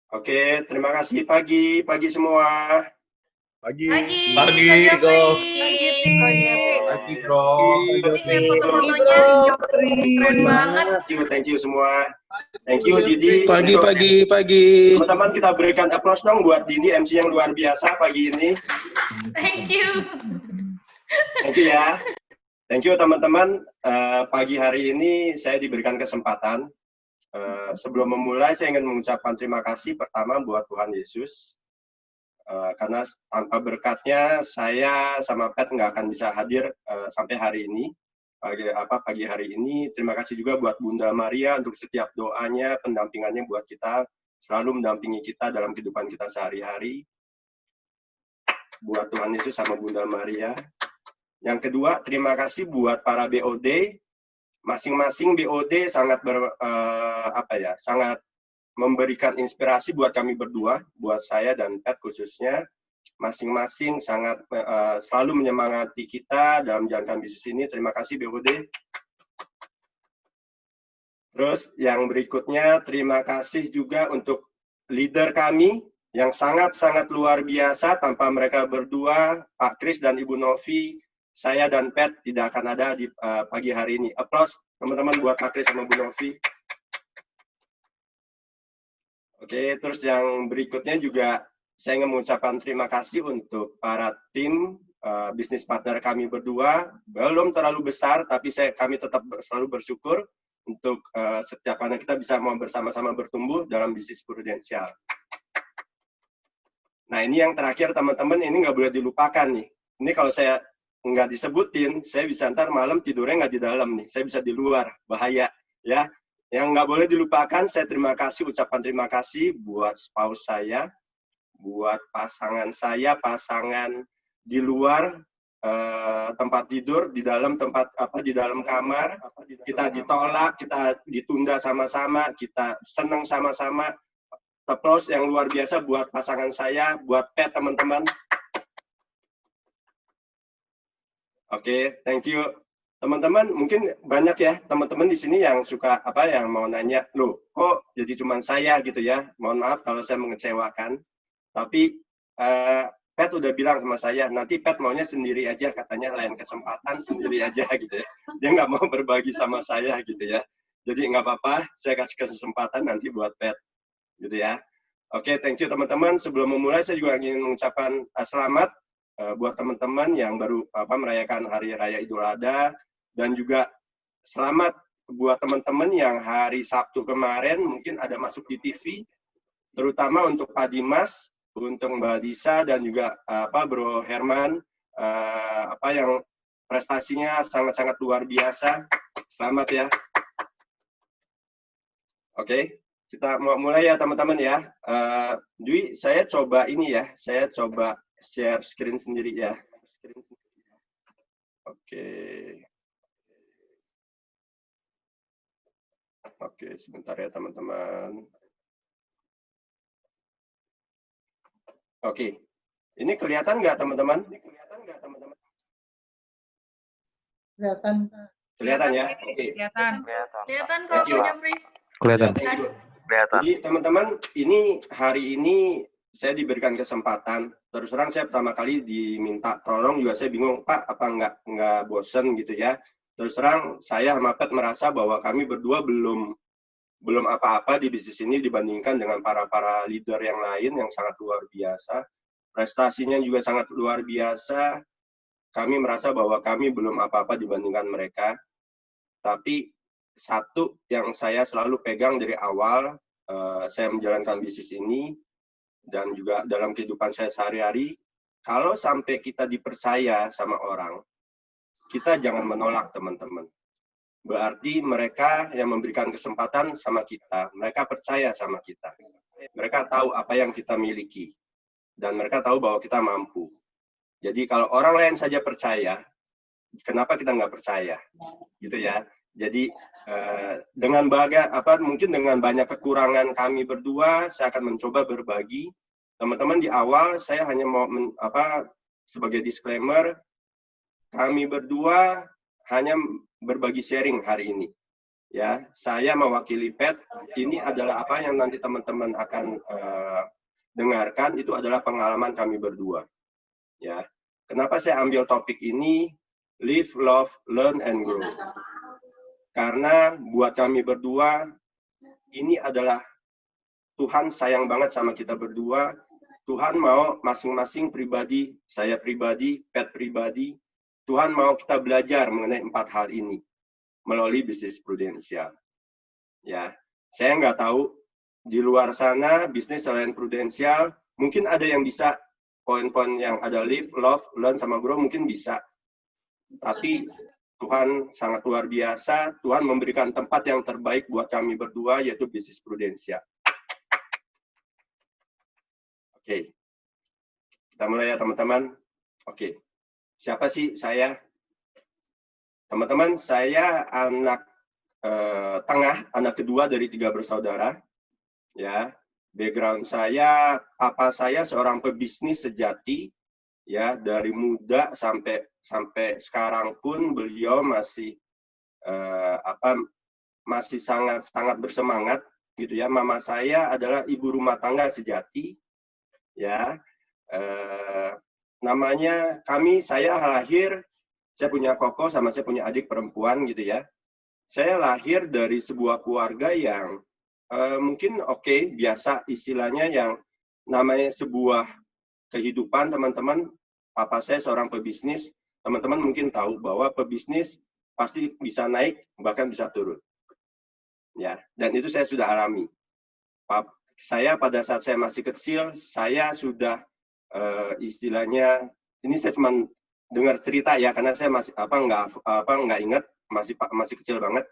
Oke, terima kasih pagi semua. Pagi. Pagi, Ko. Pagi, Bro. Foto-fotonya keren banget. Thank you semua. Thank you Didi. Pagi. Teman-teman kita berikan applause dong buat Didi MC yang luar biasa pagi ini. Thank you. Thank you ya. Thank you teman-teman. Pagi hari ini saya diberikan kesempatan. Sebelum memulai saya ingin mengucapkan terima kasih pertama buat Tuhan Yesus. Karena tanpa berkatnya saya sama Pat nggak akan bisa hadir sampai hari ini. Pagi hari ini. Terima kasih juga buat Bunda Maria untuk setiap doanya, pendampingannya buat kita, selalu mendampingi kita dalam kehidupan kita sehari-hari. Buat Tuhan Yesus sama Bunda Maria. Yang kedua, terima kasih buat para BOD. Masing-masing BOD sangat sangat memberikan inspirasi buat kami berdua, buat saya dan Pat khususnya. Masing-masing sangat selalu menyemangati kita dalam menjalankan bisnis ini. Terima kasih BOD. Terus yang berikutnya, terima kasih juga untuk leader kami yang sangat-sangat luar biasa. Tanpa mereka berdua, Pak Kris dan Ibu Novi, saya dan Pat tidak akan ada di pagi hari ini. Applause teman-teman buat Pak Kris sama Bu Novi. Oke, terus yang berikutnya juga saya ingin mengucapkan terima kasih untuk para tim bisnis partner kami berdua. Belum terlalu besar, tapi kami tetap selalu bersyukur untuk setiap anak kita bisa mau bersama-sama bertumbuh dalam bisnis prudensial. Nah, ini yang terakhir teman-teman, ini nggak boleh dilupakan nih. Ini kalau saya nggak disebutin, saya bisa ntar malam tidurnya nggak di dalam nih. Saya bisa di luar, bahaya ya. Yang nggak boleh dilupakan, saya ucapkan terima kasih buat spouse saya, buat pasangan saya, pasangan di luar tempat tidur, di dalam di dalam kamar, kita ditolak, kita ditunda sama-sama, kita senang sama-sama. Applause yang luar biasa buat pasangan saya, buat Pat teman-teman. Oke, thank you. Teman-teman, mungkin banyak ya teman-teman di sini yang suka yang mau nanya, loh kok jadi cuma saya gitu ya. Mohon maaf kalau saya mengecewakan. Tapi Pat udah bilang sama saya, nanti Pat maunya sendiri aja, katanya lain kesempatan sendiri aja gitu ya. Dia nggak mau berbagi sama saya gitu ya. Jadi nggak apa-apa, saya kasih kesempatan nanti buat Pat gitu ya. Oke, thank you teman-teman. Sebelum memulai saya juga ingin mengucapkan selamat buat teman-teman yang baru merayakan Hari Raya Idul Adha, dan juga selamat buat teman-teman yang hari Sabtu kemarin mungkin ada masuk di TV, terutama untuk Pak Dimas, untuk Mbak Disa, dan juga Bro Herman, yang prestasinya sangat-sangat luar biasa. Selamat ya. Oke. Kita mau mulai ya teman-teman ya. Dwi, saya coba ini ya, saya coba share screen sendiri ya. Oke. Oke, sebentar ya teman-teman. Oke, ini kelihatan nggak teman-teman? Kelihatan. Kelihatan ya? Oke. Kelihatan kalau punya brief. Kelihatan. Jadi teman-teman, hari ini saya diberikan kesempatan. Terus terang saya pertama kali diminta tolong juga saya bingung, Pak, apa nggak bosen gitu ya. Terus terang saya sama Pat merasa bahwa kami berdua belum apa-apa di bisnis ini dibandingkan dengan para leader yang lain yang sangat luar biasa. Prestasinya juga sangat luar biasa. Kami merasa bahwa kami belum apa-apa dibandingkan mereka. Tapi satu yang saya selalu pegang dari awal saya menjalankan bisnis ini dan juga dalam kehidupan saya sehari-hari, kalau sampai kita dipercaya sama orang, kita jangan menolak teman-teman. Berarti mereka yang memberikan kesempatan sama kita, mereka percaya sama kita. Mereka tahu apa yang kita miliki dan mereka tahu bahwa kita mampu. Jadi kalau orang lain saja percaya, kenapa kita nggak percaya? Gitu ya. Jadi mungkin dengan banyak kekurangan kami berdua, saya akan mencoba berbagi. Teman-teman, di awal saya hanya mau sebagai disclaimer, kami berdua hanya berbagi sharing hari ini. Ya, saya mewakili PET. Ini adalah apa yang nanti teman-teman akan dengarkan, itu adalah pengalaman kami berdua. Ya, kenapa saya ambil topik ini, live, love, learn, and grow? Karena buat kami berdua, ini adalah Tuhan sayang banget sama kita berdua. Tuhan mau masing-masing pribadi, saya pribadi, PET pribadi, Tuhan mau kita belajar mengenai 4 hal ini melalui bisnis prudensial. Ya, saya nggak tahu di luar sana bisnis selain prudensial, mungkin ada yang bisa poin-poin yang ada live, love, learn, sama grow mungkin bisa. Tapi Tuhan sangat luar biasa, Tuhan memberikan tempat yang terbaik buat kami berdua, yaitu bisnis prudensial. Oke, kita mulai ya teman-teman. Oke, siapa sih saya? Teman-teman, saya anak tengah, anak kedua dari 3 bersaudara. Ya, background saya, papa saya seorang pebisnis sejati. Ya, dari muda sampai sekarang pun beliau masih masih sangat bersemangat gitu ya. Mama saya adalah ibu rumah tangga sejati. Ya, namanya saya lahir. Saya punya koko sama saya punya adik perempuan gitu ya. Saya lahir dari sebuah keluarga yang mungkin oke, biasa istilahnya yang namanya sebuah kehidupan teman-teman. Papa saya seorang pebisnis, teman-teman mungkin tahu bahwa pebisnis pasti bisa naik bahkan bisa turun. Ya, dan itu saya sudah alami. Saya pada saat saya masih kecil, saya sudah istilahnya, ini saya cuma dengar cerita ya, karena saya masih nggak ingat, masih kecil banget.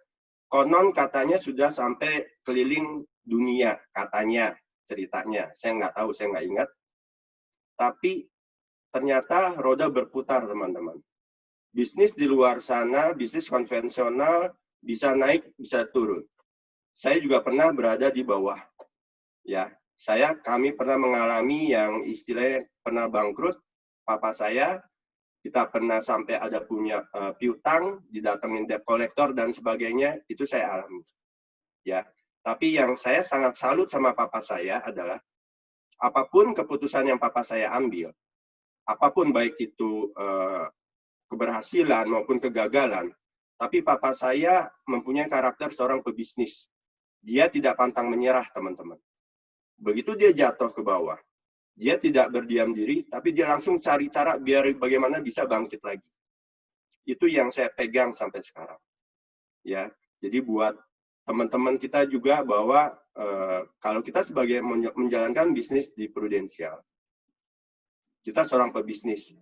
Konon katanya sudah sampai keliling dunia, katanya ceritanya. Saya nggak tahu, saya nggak ingat. Tapi ternyata roda berputar, teman-teman. Bisnis di luar sana, bisnis konvensional bisa naik, bisa turun. Saya juga pernah berada di bawah. Ya, kami pernah mengalami yang istilahnya pernah bangkrut. Papa saya, kita pernah sampai ada punya piutang, didatengin debt collector dan sebagainya, itu saya alami. Ya, tapi yang saya sangat salut sama papa saya adalah apapun keputusan yang papa saya ambil, apapun baik itu keberhasilan maupun kegagalan, tapi papa saya mempunyai karakter seorang pebisnis. Dia tidak pantang menyerah, teman-teman. Begitu dia jatuh ke bawah, dia tidak berdiam diri, tapi dia langsung cari cara biar bagaimana bisa bangkit lagi. Itu yang saya pegang sampai sekarang. Ya, jadi buat teman-teman kita juga bahwa kalau kita sebagai menjalankan bisnis di prudensial, kita seorang pebisnis,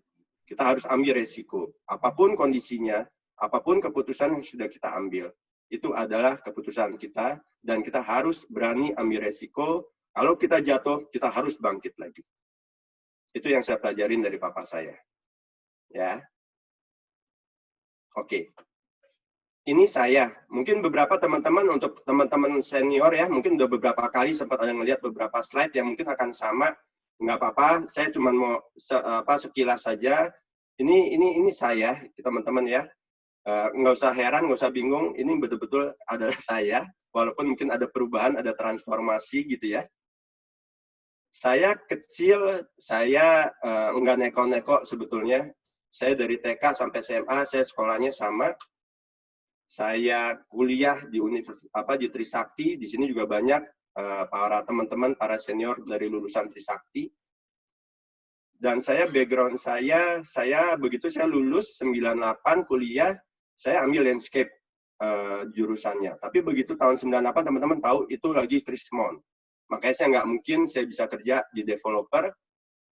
kita harus ambil resiko. Apapun kondisinya, apapun keputusan yang sudah kita ambil, itu adalah keputusan kita, dan kita harus berani ambil resiko. Kalau kita jatuh, kita harus bangkit lagi. Itu yang saya pelajarin dari papa saya. Ya. Oke. Ini saya. Mungkin beberapa teman-teman, untuk teman-teman senior ya, mungkin udah beberapa kali sempat ada ngelihat beberapa slide yang mungkin akan sama. Nggak apa-apa, saya cuma mau sekilas saja. Ini saya, teman-teman ya. Nggak usah heran, nggak usah bingung. Ini betul-betul adalah saya. Walaupun mungkin ada perubahan, ada transformasi gitu ya. Saya kecil, saya nggak neko-neko sebetulnya. Saya dari TK sampai SMA, saya sekolahnya sama. Saya kuliah di di Trisakti. Di sini juga banyak para teman-teman, para senior dari lulusan Trisakti. Dan saya background saya begitu saya lulus 98 kuliah, saya ambil landscape jurusannya. Tapi begitu tahun 98 teman-teman tahu itu lagi Krismon. Makanya saya nggak mungkin saya bisa kerja di developer.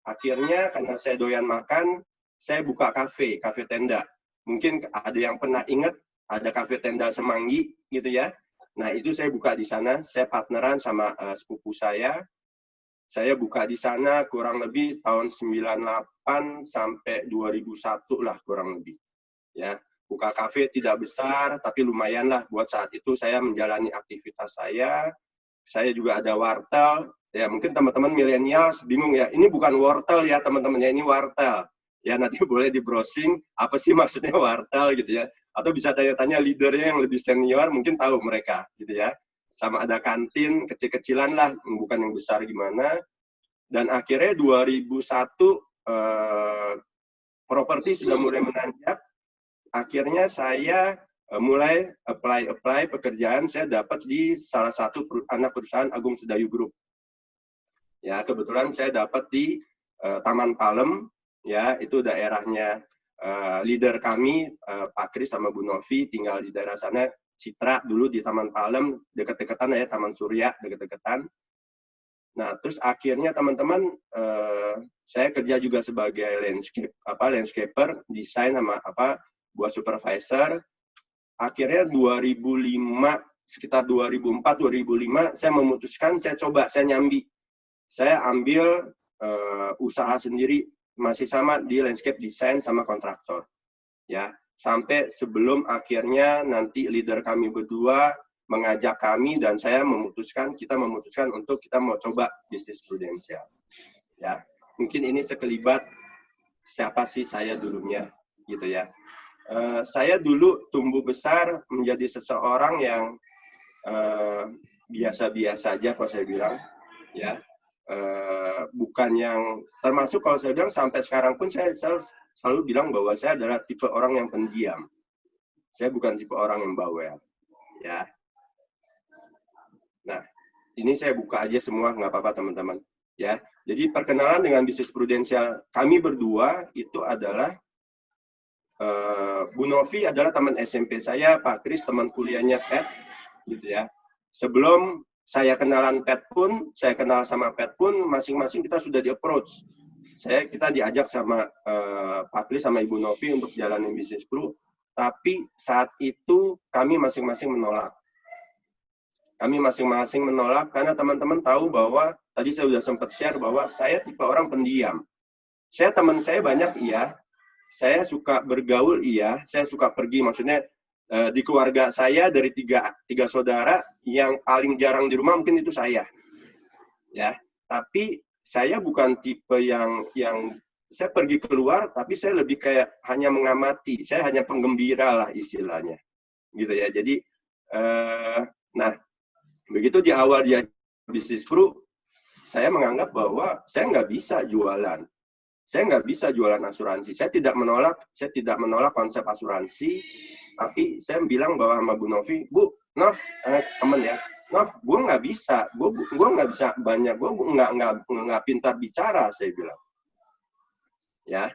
Akhirnya karena saya doyan makan, saya buka kafe tenda. Mungkin ada yang pernah ingat ada kafe tenda Semanggi gitu ya. Nah itu saya buka di sana. Saya partneran sama sepupu saya. Saya buka di sana kurang lebih tahun 98 sampai 2001 lah kurang lebih. Ya, buka kafe tidak besar tapi lumayan lah buat saat itu saya menjalani aktivitas saya. Saya juga ada wartel, ya mungkin teman-teman milenial bingung ya, ini bukan wortel ya teman-teman ya, ini wartel. Ya nanti boleh di browsing, apa sih maksudnya wartel gitu ya. Atau bisa tanya-tanya leadernya yang lebih senior, mungkin tahu mereka, gitu ya. Sama ada kantin, kecil-kecilan lah, bukan yang besar gimana. Dan akhirnya 2001, properti sudah mulai menanjak. Akhirnya saya mulai apply pekerjaan, saya dapat di salah satu anak perusahaan Agung Sedayu Group. Ya, kebetulan saya dapat di Taman Palem, ya, itu daerahnya leader kami, Pak Kris sama Bu Novi, tinggal di daerah sana, Citra, dulu di Taman Palem, deket-deketan ya, Taman Surya, deket-deketan. Nah, terus akhirnya teman-teman, saya kerja juga sebagai landscaper, desain sama buat supervisor. Akhirnya 2005, sekitar 2004-2005, saya memutuskan, saya nyambi. Saya ambil usaha sendiri, masih sama di landscape design sama kontraktor. Ya, sampai sebelum akhirnya nanti leader kami berdua mengajak kami dan saya kita memutuskan untuk kita mau coba bisnis prudensial. Ya, mungkin ini sekelibat siapa sih saya dulunya, gitu ya. Saya dulu tumbuh besar menjadi seseorang yang biasa-biasa aja kalau saya bilang, ya. Bukan yang termasuk kalau saya bilang sampai sekarang pun saya selalu bilang bahwa saya adalah tipe orang yang pendiam. Saya bukan tipe orang yang bawel, ya. Nah, ini saya buka aja semua, nggak apa-apa teman-teman, ya. Jadi perkenalan dengan bisnis prudensial kami berdua itu adalah Bu Novi adalah teman SMP saya, Pak Kris teman kuliahnya Pet, gitu ya. Sebelum saya kenalan Pet pun, saya kenal sama Pet pun, masing-masing kita sudah di-approach. Kita diajak sama Pak Kris sama Ibu Novi untuk jalanin bisnis Pru, tapi saat itu kami masing-masing menolak. Kami masing-masing menolak karena teman-teman tahu bahwa, tadi saya sudah sempat share bahwa saya tipe orang pendiam. Teman saya banyak, iya. Saya suka bergaul, iya. Saya suka pergi, maksudnya, di keluarga saya dari tiga saudara yang paling jarang di rumah mungkin itu saya, ya. Tapi saya bukan tipe yang saya pergi keluar tapi saya lebih kayak hanya mengamati, saya hanya penggembira lah istilahnya, gitu ya. Jadi nah begitu di awal dia bisnis Pru, saya menganggap bahwa saya nggak bisa jualan. Saya nggak bisa jualan asuransi. Saya tidak menolak konsep asuransi, tapi saya bilang bahwa sama Bu Novi, Bu, Nov, temen ya, Nov, gue nggak bisa, gue nggak bisa banyak, gue nggak pintar bicara, saya bilang. Ya,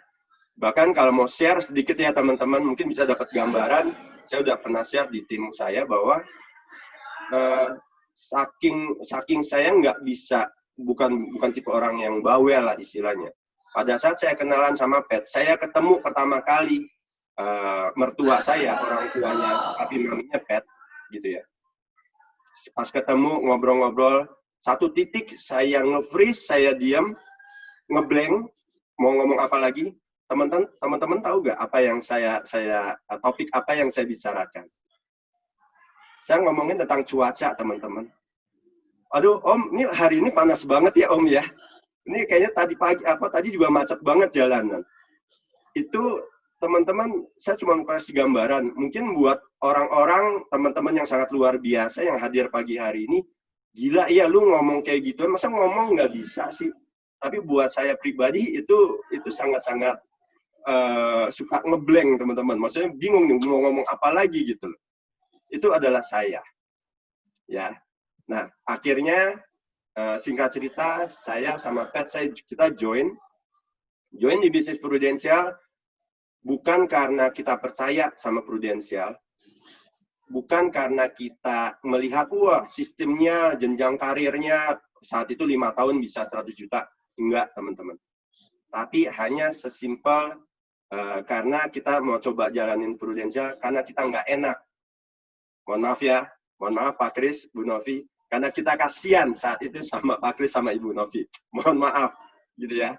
bahkan kalau mau share sedikit ya teman-teman, mungkin bisa dapat gambaran. Saya udah pernah share di tim saya bahwa saking saya nggak bisa, bukan tipe orang yang bawel lah istilahnya. Pada saat saya kenalan sama Pet, saya ketemu pertama kali mertua saya, orang tuanya, tapi maminya Pet, gitu ya. Pas ketemu, ngobrol-ngobrol, satu titik saya nge-freeze, saya diam, ngeblank, mau ngomong apa lagi. Teman-teman tahu nggak apa yang topik apa yang saya bicarakan? Saya ngomongin tentang cuaca, teman-teman. Aduh, Om, ini hari ini panas banget ya, Om ya. Ini kayaknya tadi juga macet banget jalanan. Itu teman-teman, saya cuma kasih gambaran. Mungkin buat orang-orang, teman-teman yang sangat luar biasa yang hadir pagi hari ini, gila ya lu ngomong kayak gitu, masa ngomong nggak bisa sih? Tapi buat saya pribadi itu sangat-sangat suka ngeblank teman-teman. Maksudnya bingung nih mau ngomong apa lagi gitu loh. Itu adalah saya. Ya. Nah, akhirnya singkat cerita, saya sama Pet, kita join di bisnis prudensial bukan karena kita percaya sama prudensial, bukan karena kita melihat, wah sistemnya, jenjang karirnya, saat itu 5 tahun bisa 100 juta. Enggak, teman-teman. Tapi hanya sesimpel karena kita mau coba jalanin prudensial, karena kita nggak enak. Mohon maaf Pak Kris, Bu Novi, karena kita kasihan saat itu sama Pak Kris sama Ibu Novi. Mohon maaf, gitu ya.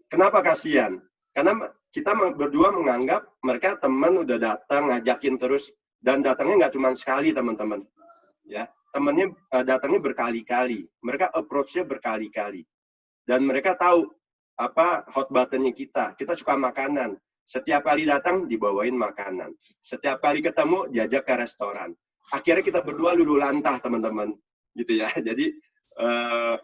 Kenapa kasihan? Karena kita berdua menganggap mereka teman udah datang, ngajakin terus, dan datangnya nggak cuma sekali, teman-teman. Ya, temannya datangnya berkali-kali. Mereka approach-nya berkali-kali. Dan mereka tahu apa hot button-nya kita. Kita suka makanan. Setiap kali datang dibawain makanan. Setiap kali ketemu diajak ke restoran. Akhirnya kita berdua luluh lantah, teman-teman. Gitu ya. Jadi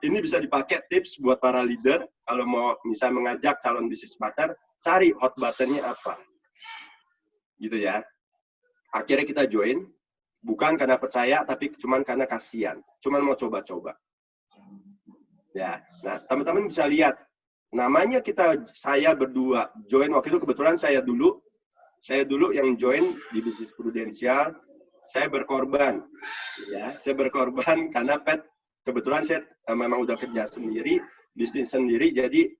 ini bisa dipakai tips buat para leader kalau mau bisa mengajak calon bisnis partner, cari hot buttonnya apa. Gitu ya. Akhirnya kita join, bukan karena percaya, tapi cuman karena kasihan. Cuman mau coba-coba. Ya. Nah, teman-teman bisa lihat, namanya saya berdua join, waktu itu kebetulan saya dulu yang join di bisnis prudensial. Saya berkorban, ya, saya berkorban karena Pat kebetulan saya memang udah kerja sendiri, bisnis sendiri, jadi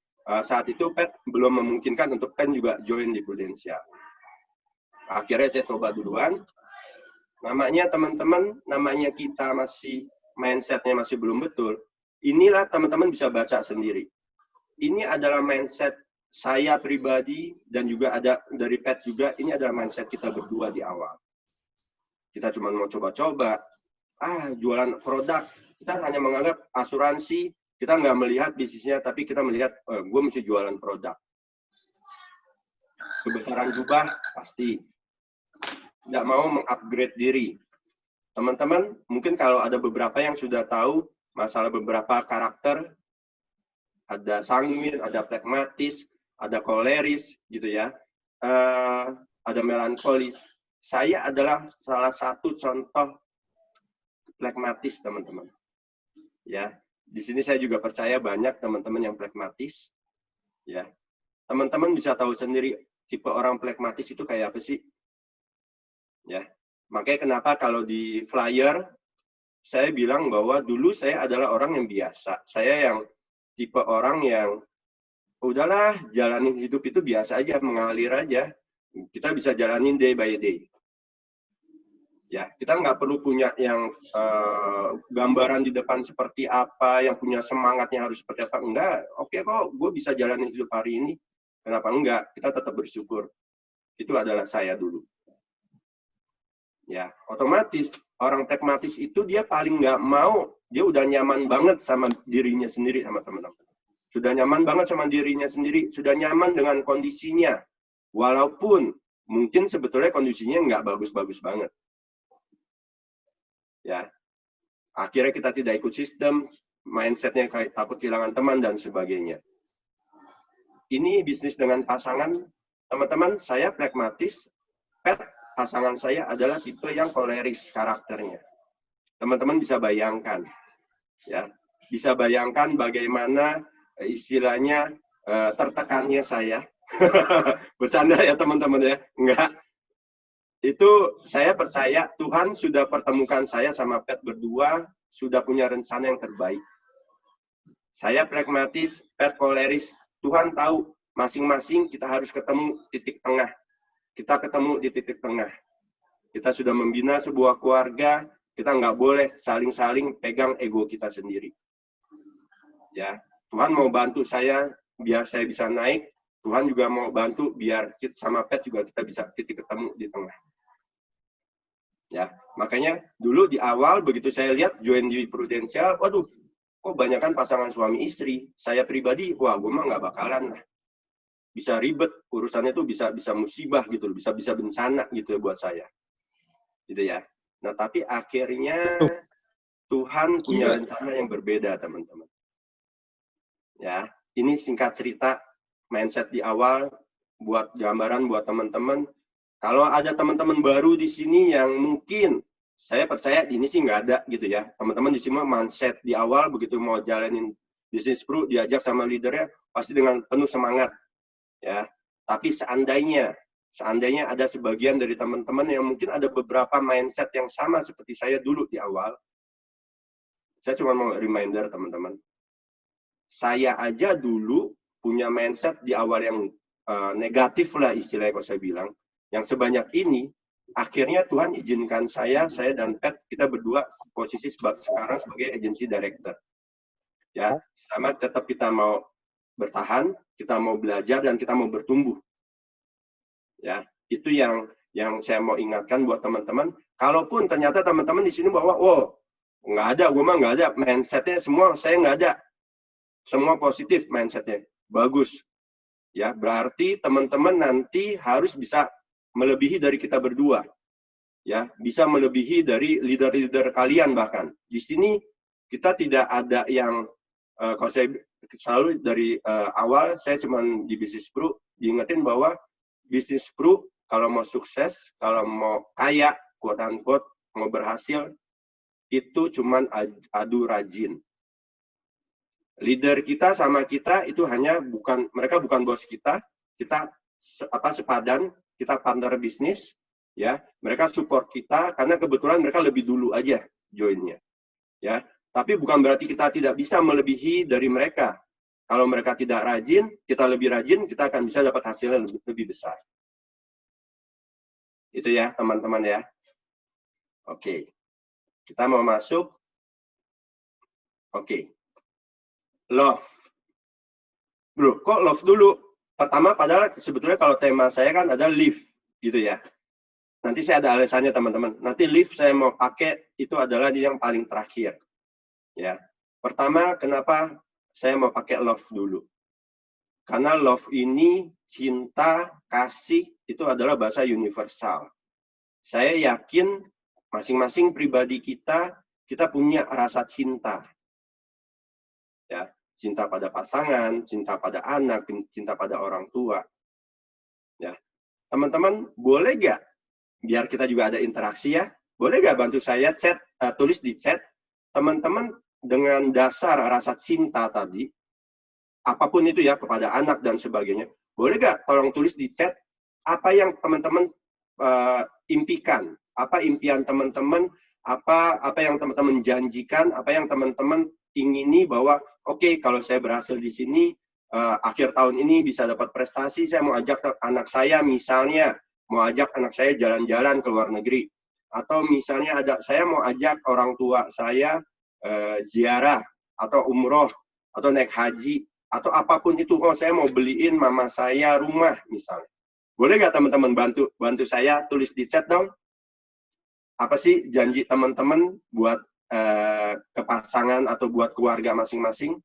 saat itu Pat belum memungkinkan untuk Pat juga join di prudensial. Akhirnya saya coba duluan. Namanya teman-teman, namanya kita masih mindsetnya masih belum betul. Inilah teman-teman bisa baca sendiri. Ini adalah mindset saya pribadi dan juga ada dari Pat juga. Ini adalah mindset kita berdua di awal. Kita cuma mau coba-coba, jualan produk. Kita hanya menganggap asuransi, kita nggak melihat bisnisnya, tapi kita melihat, gue mesti jualan produk. Kebesaran jubah, pasti. Tidak mau mengupgrade diri. Teman-teman, mungkin kalau ada beberapa yang sudah tahu masalah beberapa karakter, ada sanguin, ada pragmatis, ada koleris, gitu ya. Ada melankolis. Saya adalah salah satu contoh pragmatis, teman-teman. Ya, di sini saya juga percaya banyak teman-teman yang pragmatis. Ya, teman-teman bisa tahu sendiri tipe orang pragmatis itu kayak apa sih? Ya, makanya kenapa kalau di flyer saya bilang bahwa dulu saya adalah orang yang biasa. Saya yang tipe orang yang udahlah jalanin hidup itu biasa aja, mengalir aja. Kita bisa jalanin day by day. Ya, kita nggak perlu punya yang gambaran di depan seperti apa, yang punya semangatnya harus seperti apa. Enggak, oke kok, gue bisa jalanin hidup hari ini. Kenapa enggak? Kita tetap bersyukur. Itu adalah saya dulu. Ya, otomatis orang pragmatis itu dia paling nggak mau, dia udah nyaman banget sama dirinya sendiri, sama teman-teman. Sudah nyaman banget sama dirinya sendiri, sudah nyaman dengan kondisinya. Walaupun mungkin sebetulnya kondisinya nggak bagus-bagus banget. Ya, akhirnya kita tidak ikut sistem, mindsetnya kayak takut kehilangan teman dan sebagainya. Ini bisnis dengan pasangan, teman-teman, saya pragmatis, Pat, pasangan saya adalah tipe yang koleris karakternya. Teman-teman bisa bayangkan, ya, bisa bayangkan bagaimana istilahnya tertekannya saya. Bercanda ya teman-teman ya, enggak. Itu saya percaya Tuhan sudah pertemukan saya sama Pat berdua, sudah punya rencana yang terbaik. Saya pragmatis, Pat koleris. Tuhan tahu masing-masing kita harus ketemu titik tengah. Kita ketemu di titik tengah. Kita sudah membina sebuah keluarga, kita nggak boleh saling-saling pegang ego kita sendiri. Ya, Tuhan mau bantu saya biar saya bisa naik. Tuhan juga mau bantu biar kita sama Pat juga kita bisa titik ketemu di tengah. Ya, makanya dulu di awal begitu saya lihat join di prudensial, waduh, kok banyak kan pasangan suami istri. Saya pribadi, wah, gue mah nggak bakalan lah. Bisa ribet urusannya tuh bisa musibah gitu, bisa bencana gitu buat saya. Gitu ya. Nah, tapi akhirnya Tuhan punya rencana yang berbeda, teman-teman. Ya, ini singkat cerita mindset di awal buat gambaran buat teman-teman. Kalau ada teman-teman baru di sini yang mungkin saya percaya ini sih nggak ada gitu ya. Teman-teman di sini mindset di awal begitu mau jalanin bisnis pro diajak sama leadernya pasti dengan penuh semangat ya. Tapi seandainya ada sebagian dari teman-teman yang mungkin ada beberapa mindset yang sama seperti saya dulu di awal. Saya cuma mau reminder teman-teman. Saya aja dulu punya mindset di awal yang negatif lah istilahnya kalau saya bilang. Yang sebanyak ini, akhirnya Tuhan izinkan saya dan Pat, kita berdua posisi sekarang sebagai agency director. Ya, sama tetap kita mau bertahan, kita mau belajar, dan kita mau bertumbuh. Ya, itu yang saya mau ingatkan buat teman-teman. Kalaupun ternyata teman-teman di sini bahwa, oh, nggak ada, gue mah nggak ada, mindsetnya semua saya nggak ada. Semua positif mindsetnya, bagus. Ya, berarti teman-teman nanti harus bisa melebihi dari kita berdua. Ya, bisa melebihi dari leader-leader kalian bahkan. Di sini kita tidak ada yang kalau saya selalu dari awal saya cuma di Business Pro diingetin bahwa Business Pro kalau mau sukses, kalau mau kaya, quote unquote, mau berhasil, itu cuma adu rajin. Leader kita sama kita itu hanya mereka bukan bos kita sepadan, kita partner bisnis, ya. Mereka support kita karena kebetulan mereka lebih dulu aja joinnya, ya. Tapi bukan berarti kita tidak bisa melebihi dari mereka. Kalau mereka tidak rajin, kita lebih rajin, kita akan bisa dapat hasilnya lebih besar. Itu ya, teman-teman ya. Oke. Kita mau masuk. Oke. Love. Bro, kok love dulu? Pertama, padahal sebetulnya kalau tema saya kan ada live, gitu ya. Nanti saya ada alasannya, teman-teman. Nanti live saya mau pakai, itu adalah yang paling terakhir. Ya. Pertama, kenapa saya mau pakai love dulu? Karena love ini, cinta, kasih, itu adalah bahasa universal. Saya yakin masing-masing pribadi kita punya rasa cinta. Ya. Cinta pada pasangan, cinta pada anak, cinta pada orang tua. Ya, teman-teman boleh nggak, biar kita juga ada interaksi ya, boleh nggak bantu saya tulis di chat, teman-teman dengan dasar rasa cinta tadi, apapun itu ya, kepada anak dan sebagainya, boleh nggak tolong tulis di chat, apa yang teman-teman impikan, apa impian teman-teman, apa yang teman-teman janjikan, apa yang teman-teman ingini bahwa oke, kalau saya berhasil di sini, akhir tahun ini bisa dapat prestasi, saya mau ajak anak saya misalnya, mau ajak anak saya jalan-jalan ke luar negeri. Atau misalnya saya mau ajak orang tua saya ziarah, atau umroh, atau naik haji, atau apapun itu. Oh, saya mau beliin mama saya rumah misalnya. Boleh nggak teman-teman bantu saya tulis di chat dong? Apa sih janji teman-teman buat ke pasangan atau buat keluarga masing-masing?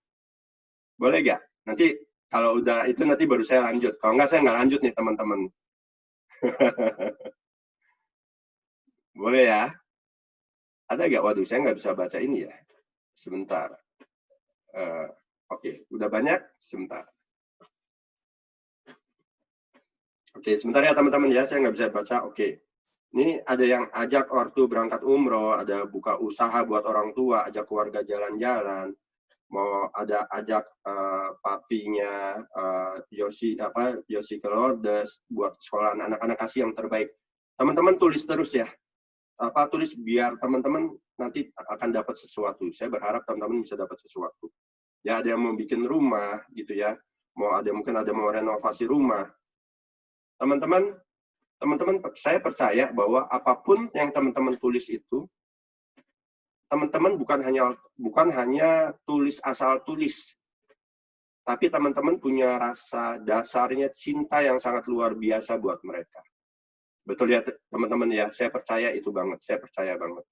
Boleh nggak? Nanti kalau udah itu nanti baru saya lanjut. Kalau nggak, saya nggak lanjut nih teman-teman. Boleh ya? Ada nggak? Waduh, saya nggak bisa baca ini ya. Sebentar. Oke, udah banyak? Sebentar. Oke, sebentar ya teman-teman ya. Saya nggak bisa baca. Oke. Ini ada yang ajak ortu berangkat umroh, ada buka usaha buat orang tua, ajak keluarga jalan-jalan, mau ada ajak papinya Yosi ke Lourdes buat sekolah anak-anak kasih yang terbaik. Teman-teman tulis terus ya. Tulis biar teman-teman nanti akan dapat sesuatu. Saya berharap teman-teman bisa dapat sesuatu. Ya, ada yang mau bikin rumah gitu ya. Mungkin ada mau renovasi rumah. Teman-teman, saya percaya bahwa apapun yang teman-teman tulis itu, teman-teman bukan hanya tulis asal tulis, tapi teman-teman punya rasa dasarnya cinta yang sangat luar biasa buat mereka. Betul ya teman-teman ya, saya percaya itu banget, saya percaya banget,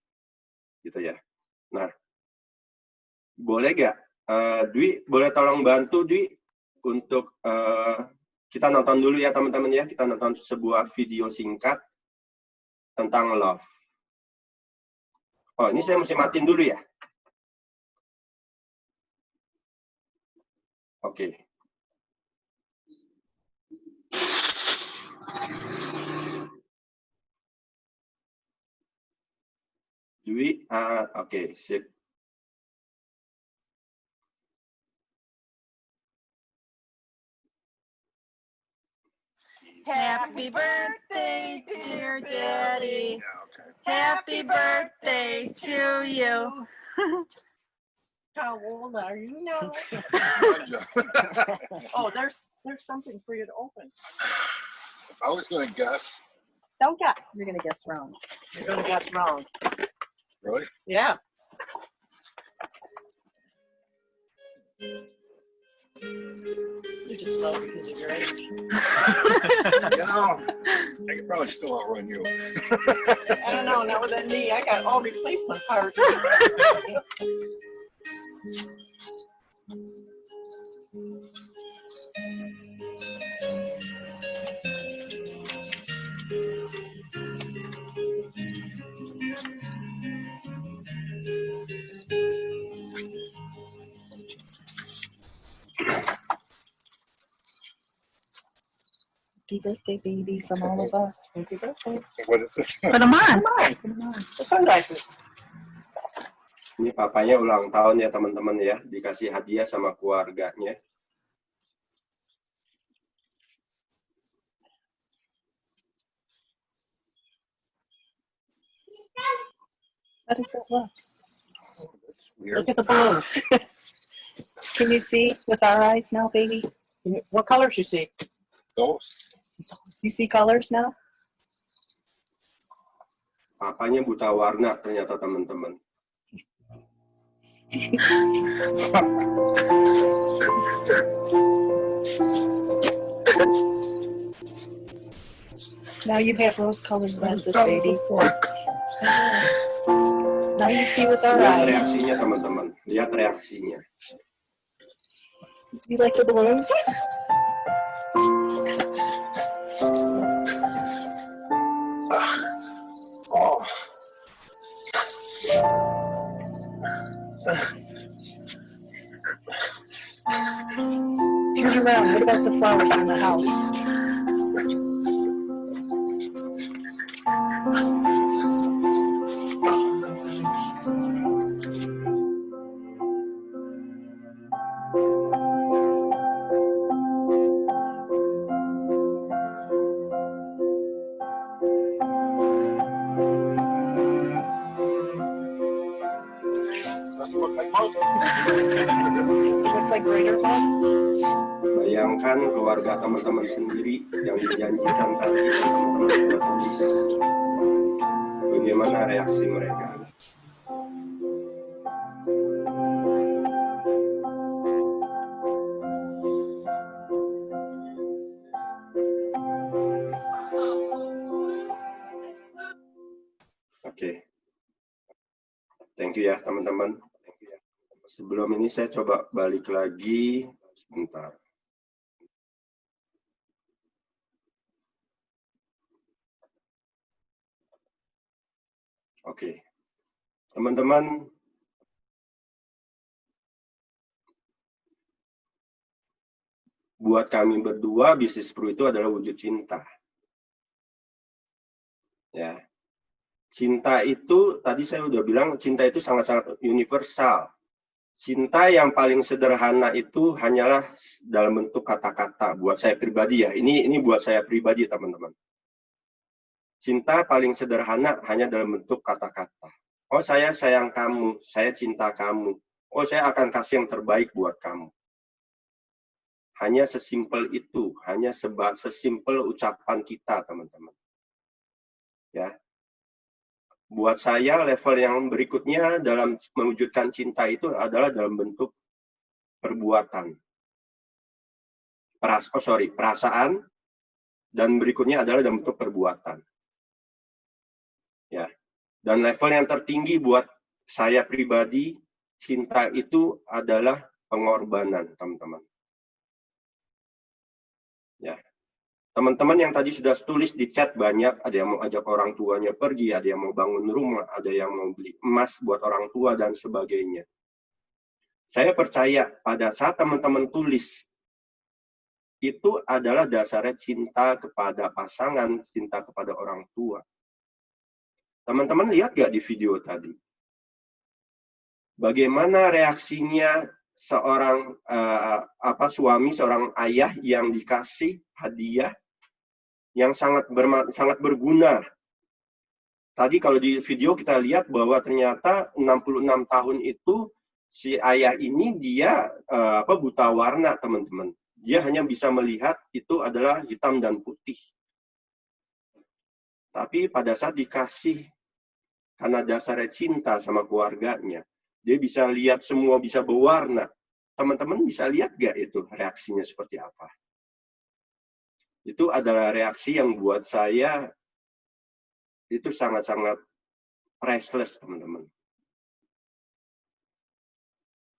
gitu ya. Nah, boleh nggak, Dwi, boleh tolong bantu Dwi untuk kita nonton dulu ya teman-teman ya, kita nonton sebuah video singkat tentang love. Oh, ini saya mesti matiin dulu ya. Oke. Dwi, oke, sip. Happy birthday, dear Daddy. Happy birthday to you. How old are you now? Oh, there's something for you to open. I was going to guess. Don't guess. You're going to guess wrong. You're going to guess wrong. Really? Yeah. You just slow because of your age. You know, I could probably still outrun you. I don't know. Now with that knee, I got all replacement parts. birthday, baby, from all of us. Happy birthday. What is this? Put them on. Come on. The sunglasses. Ini papanya ulang tahun ya teman-teman ya, dikasih hadiah sama keluarganya. What is that? Look. That's weird. Look at the balloons. Can you see with our eyes now, baby? What colors you see? Those. You see colors now? Papanya buta warna ternyata teman-teman. Now you have rose-colored glasses, baby. Now you see with our Lihat eyes. reaksinya teman-teman, lihat reaksinya. You like the balloons? Oh. Turn around. What about the flowers in the house? Doesn't look like mine. Looks like greater fun. Bayangkan keluarga teman-teman sendiri yang dijanjikan tadi teman-teman sudah tulis. Bagaimana reaksi mereka? Oke. Thank you ya teman-teman. Sebelum ini saya coba balik lagi sebentar. Oke. Teman-teman, buat kami berdua bisnis Pro itu adalah wujud cinta. Ya. Cinta itu tadi saya udah bilang cinta itu sangat-sangat universal. Cinta yang paling sederhana itu hanyalah dalam bentuk kata-kata. Buat saya pribadi ya, ini buat saya pribadi teman-teman. Cinta paling sederhana hanya dalam bentuk kata-kata. Oh saya sayang kamu, saya cinta kamu. Oh saya akan kasih yang terbaik buat kamu. Hanya sesimpel itu, hanya sesimpel ucapan kita teman-teman. Ya. Buat saya level yang berikutnya dalam mewujudkan cinta itu adalah dalam bentuk perbuatan. Perasaan dan berikutnya adalah dalam bentuk perbuatan. Ya. Dan level yang tertinggi buat saya pribadi, cinta itu adalah pengorbanan, teman-teman. Ya. Teman-teman yang tadi sudah tulis di chat banyak, ada yang mau ajak orang tuanya pergi, ada yang mau bangun rumah, ada yang mau beli emas buat orang tua, dan sebagainya. Saya percaya pada saat teman-teman tulis, itu adalah dasarnya cinta kepada pasangan, cinta kepada orang tua. Teman-teman lihat gak di video tadi? Bagaimana reaksinya seorang suami, seorang ayah yang dikasih hadiah yang sangat berguna. Tadi kalau di video kita lihat bahwa ternyata 66 tahun itu si ayah ini dia buta warna, teman-teman. Dia hanya bisa melihat itu adalah hitam dan putih. Tapi pada saat dikasih karena dasarnya cinta sama keluarganya, dia bisa lihat semua bisa berwarna. Teman-teman bisa lihat gak itu reaksinya seperti apa? Itu adalah reaksi yang buat saya itu sangat-sangat priceless, teman-teman.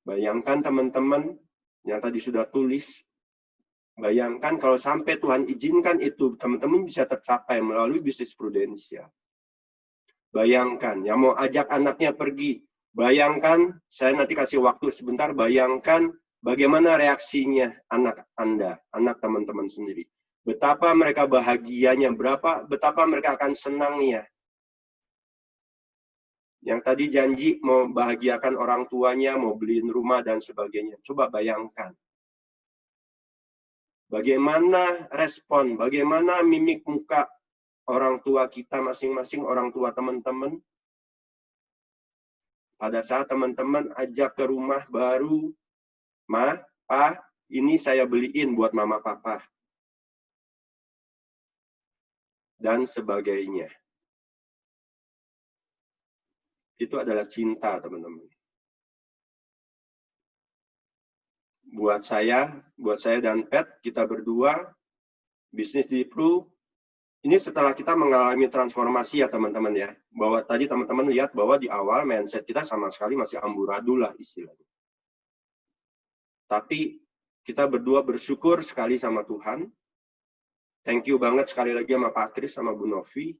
Bayangkan teman-teman yang tadi sudah tulis, bayangkan kalau sampai Tuhan izinkan itu, teman-teman bisa tercapai melalui bisnis prudensial. Bayangkan, yang mau ajak anaknya pergi, bayangkan, saya nanti kasih waktu sebentar, bayangkan bagaimana reaksinya anak Anda, anak teman-teman sendiri. Betapa mereka bahagianya, betapa mereka akan senangnya. Yang tadi janji mau bahagiakan orang tuanya, mau beliin rumah dan sebagainya. Coba bayangkan. Bagaimana respon, bagaimana mimik muka orang tua kita masing-masing, orang tua teman-teman. Pada saat teman-teman ajak ke rumah baru, Ma, Pa, ini saya beliin buat mama papa. Dan sebagainya. Itu adalah cinta, teman-teman. Buat saya dan Pet, kita berdua, bisnis di Pro, ini setelah kita mengalami transformasi ya teman-teman ya. Bahwa tadi teman-teman lihat bahwa di awal mindset kita sama sekali masih amburadul lah istilahnya. Tapi kita berdua bersyukur sekali sama Tuhan. Thank you banget sekali lagi sama Pak Kris sama Bu Novi.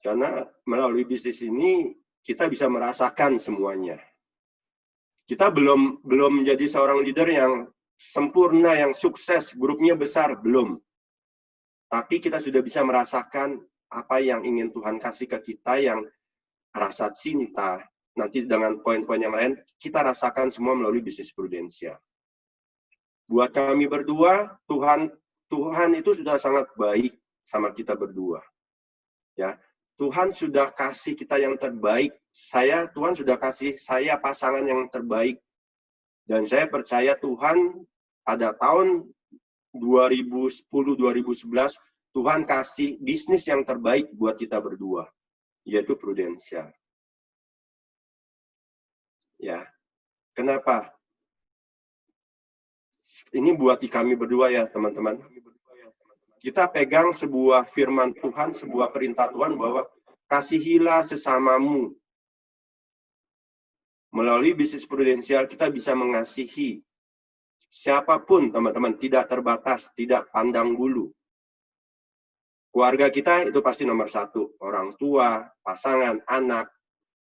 Karena melalui bisnis ini kita bisa merasakan semuanya. Kita belum menjadi seorang leader yang sempurna, yang sukses, grupnya besar, belum. Tapi kita sudah bisa merasakan apa yang ingin Tuhan kasih ke kita, yang rasa cinta. Nanti dengan poin-poin yang lain, kita rasakan semua melalui bisnis prudensial. Buat kami berdua, Tuhan itu sudah sangat baik sama kita berdua. Ya, Tuhan sudah kasih kita yang terbaik. Tuhan sudah kasih saya pasangan yang terbaik. Dan saya percaya Tuhan pada tahun 2010-2011, Tuhan kasih bisnis yang terbaik buat kita berdua, yaitu prudensial. Ya, kenapa? Ini buat di kami berdua ya, teman-teman. Kita pegang sebuah firman Tuhan, sebuah perintah Tuhan bahwa kasihilah sesamamu. Melalui bisnis prudensial kita bisa mengasihi siapapun, teman-teman, tidak terbatas, tidak pandang bulu. Keluarga kita itu pasti nomor satu, orang tua, pasangan, anak,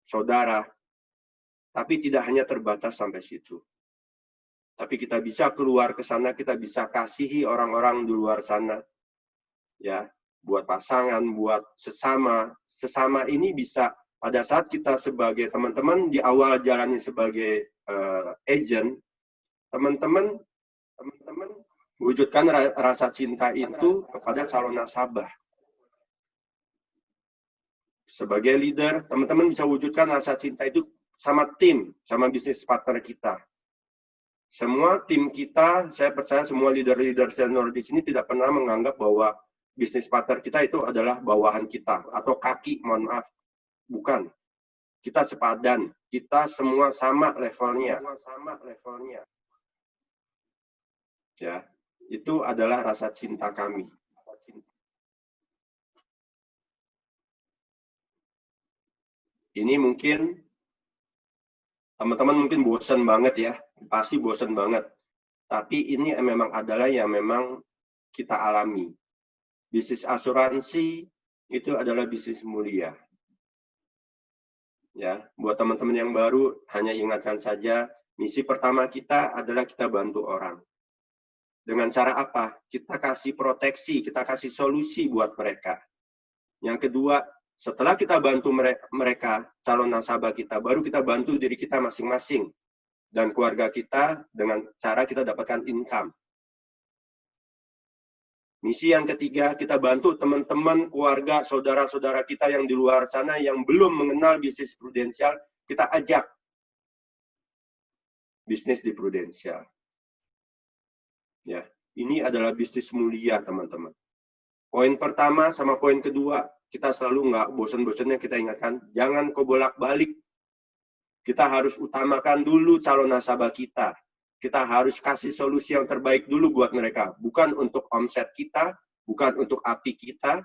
saudara. Tapi tidak hanya terbatas sampai situ. Tapi kita bisa keluar ke sana, kita bisa kasihi orang-orang di luar sana. Ya, buat pasangan, buat sesama. Sesama ini bisa pada saat kita sebagai teman-teman di awal jalani sebagai agent, teman-teman wujudkan rasa cinta itu kepada calon nasabah. Sebagai leader, teman-teman bisa wujudkan rasa cinta itu sama tim, sama bisnis partner kita. Semua tim kita, saya percaya semua leader-leader senior di sini tidak pernah menganggap bahwa bisnis partner kita itu adalah bawahan kita atau kaki, mohon maaf. Bukan. Kita sepadan, kita semua sama levelnya. Ya, itu adalah rasa cinta kami. Ini mungkin teman-teman mungkin bosan banget ya, pasti bosan banget. Tapi ini memang adalah yang memang kita alami. Bisnis asuransi itu adalah bisnis mulia. Ya, buat teman-teman yang baru, hanya ingatkan saja, misi pertama kita adalah kita bantu orang. Dengan cara apa? Kita kasih proteksi, kita kasih solusi buat mereka. Yang kedua, setelah kita bantu mereka, calon nasabah kita, baru kita bantu diri kita masing-masing. Dan keluarga kita dengan cara kita dapatkan income. Misi yang ketiga, kita bantu teman-teman, keluarga, saudara-saudara kita yang di luar sana yang belum mengenal bisnis prudensial, kita ajak bisnis di prudensial. Ya, ini adalah bisnis mulia, teman-teman. Poin pertama sama poin kedua, kita selalu nggak bosan-bosannya kita ingatkan, jangan kebolak-balik. Kita harus utamakan dulu calon nasabah kita. Kita harus kasih solusi yang terbaik dulu buat mereka. Bukan untuk omset kita, bukan untuk API kita.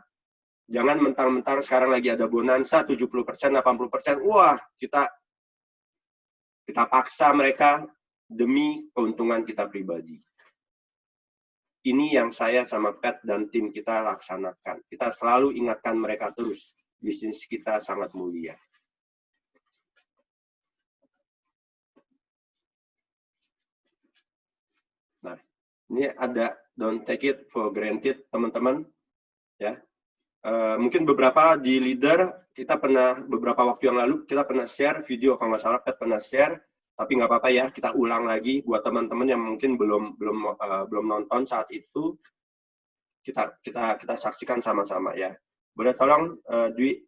Jangan mentang-mentang sekarang lagi ada bonansa 70%, 80%. Wah, kita paksa mereka demi keuntungan kita pribadi. Ini yang saya sama Pat dan tim kita laksanakan. Kita selalu ingatkan mereka terus. Bisnis kita sangat mulia. Nah, Ini ada, don't take it for granted, teman-teman. Ya, mungkin beberapa di leader kita pernah beberapa waktu yang lalu kita pernah share video, kalau nggak salah Pat pernah share, tapi nggak apa-apa ya, kita ulang lagi buat teman-teman yang mungkin belum nonton saat itu. Kita saksikan sama-sama ya. Boleh tolong Dwi?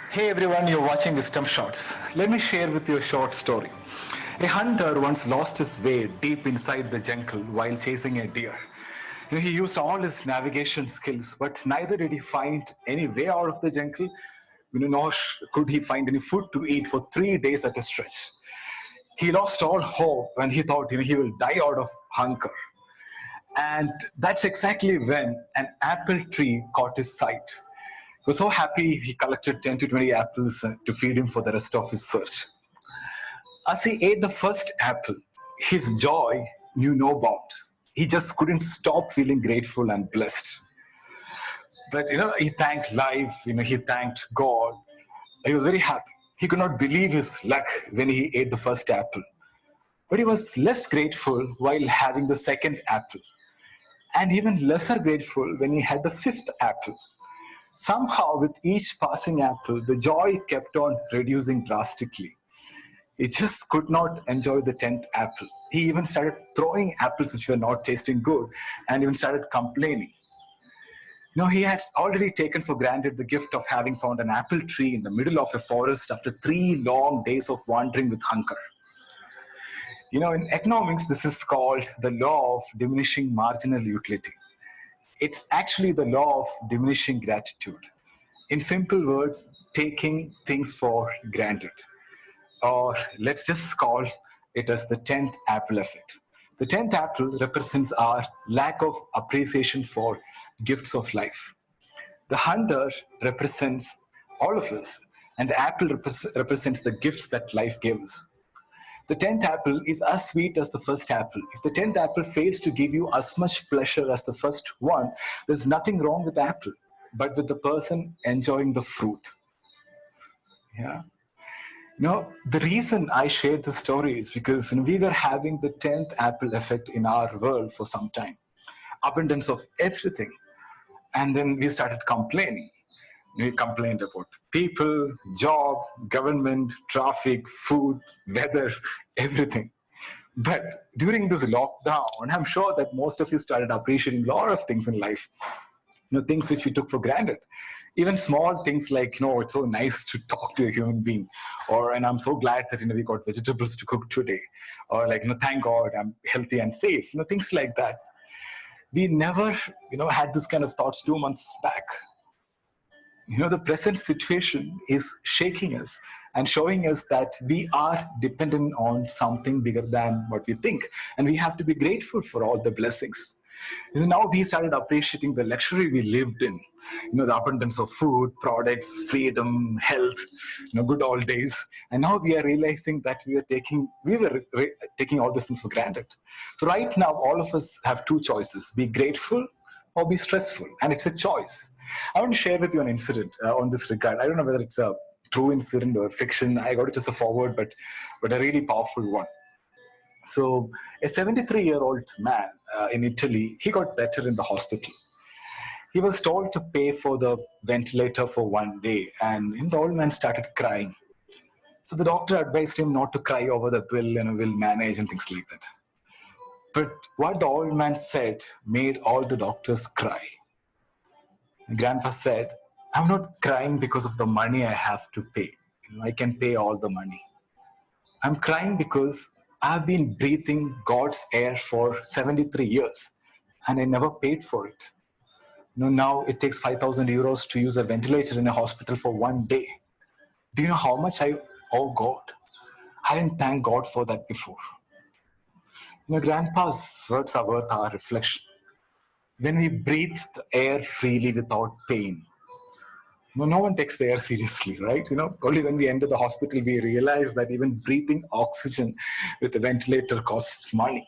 Hey everyone, you're watching Wisdom Shots. Let me share with you a short story. A hunter once lost his way deep inside the jungle while chasing a deer. He used all his navigation skills, but neither did he find any way out of the jungle, nor could he find any food to eat for 3 days at a stretch. He lost all hope and he thought he will die out of hunger. And that's exactly when an apple tree caught his sight. He was so happy he collected 10 to 20 apples to feed him for the rest of his search. As he ate the first apple, his joy knew no bounds. He just couldn't stop feeling grateful and blessed. But he thanked life, he thanked God. He was very happy. He could not believe his luck when he ate the first apple. But he was less grateful while having the second apple. And even lesser grateful when he had the fifth apple. Somehow, with each passing apple, the joy kept on reducing drastically. He just could not enjoy the 10th apple. He even started throwing apples which were not tasting good and even started complaining. He had already taken for granted the gift of having found an apple tree in the middle of a forest after 3 long days of wandering with hunger. In economics, this is called the law of diminishing marginal utility. It's actually the law of diminishing gratitude. In simple words, taking things for granted. Or let's just call it as the 10th apple effect. The 10th apple represents our lack of appreciation for gifts of life. The hunter represents all of us, and the apple represents the gifts that life gives. The 10th apple is as sweet as the first apple. If the 10th apple fails to give you as much pleasure as the first one, there's nothing wrong with the apple, but with the person enjoying the fruit. Yeah. The reason I shared this story is because we were having the 10th apple effect in our world for some time. Abundance of everything. And then we started complaining. We complained about people, job, government, traffic, food, weather, everything. But during this lockdown, I'm sure that most of you started appreciating a lot of things in life. Things which we took for granted. Even small things like, it's so nice to talk to a human being. And I'm so glad that, we got vegetables to cook today. Or thank God I'm healthy and safe. Things like that. We never, had this kind of thoughts 2 months back. The present situation is shaking us and showing us that we are dependent on something bigger than what we think. And we have to be grateful for all the blessings. Now we started appreciating the luxury we lived in. The abundance of food, products, freedom, health, good old days. And now we are realizing that we were taking all these things for granted. So right now, all of us have 2 choices: be grateful or be stressful. And it's a choice. I want to share with you an incident on this regard. I don't know whether it's a true incident or fiction. I got it as a forward, but a really powerful one. So a 73-year-old man in Italy, he got better in the hospital. He was told to pay for the ventilator for 1 day, and the old man started crying. So the doctor advised him not to cry over the bill and we'll manage and things like that. But what the old man said made all the doctors cry. Grandpa said, I'm not crying because of the money I have to pay. I can pay all the money. I'm crying because I've been breathing God's air for 73 years and I never paid for it. Now it takes 5,000 euros to use a ventilator in a hospital for 1 day. Do you know how much I owe God? I didn't thank God for that before. Grandpa's words are worth our reflection. When we breathe the air freely without pain, no one takes the air seriously, right? Only when we enter the hospital, we realize that even breathing oxygen with a ventilator costs money.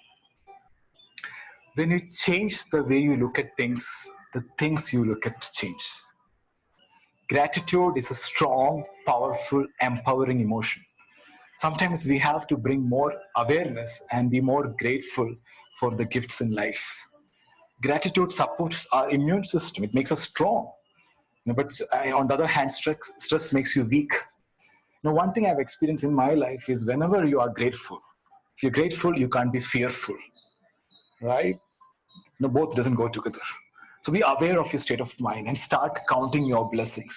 When you change the way you look at things, the things you look at change. Gratitude is a strong, powerful, empowering emotion. Sometimes we have to bring more awareness and be more grateful for the gifts in life. Gratitude supports our immune system. It makes us strong. But on the other hand, stress makes you weak. One thing I've experienced in my life is whenever you are grateful, if you're grateful, you can't be fearful, right? Both doesn't go together. So be aware of your state of mind and start counting your blessings.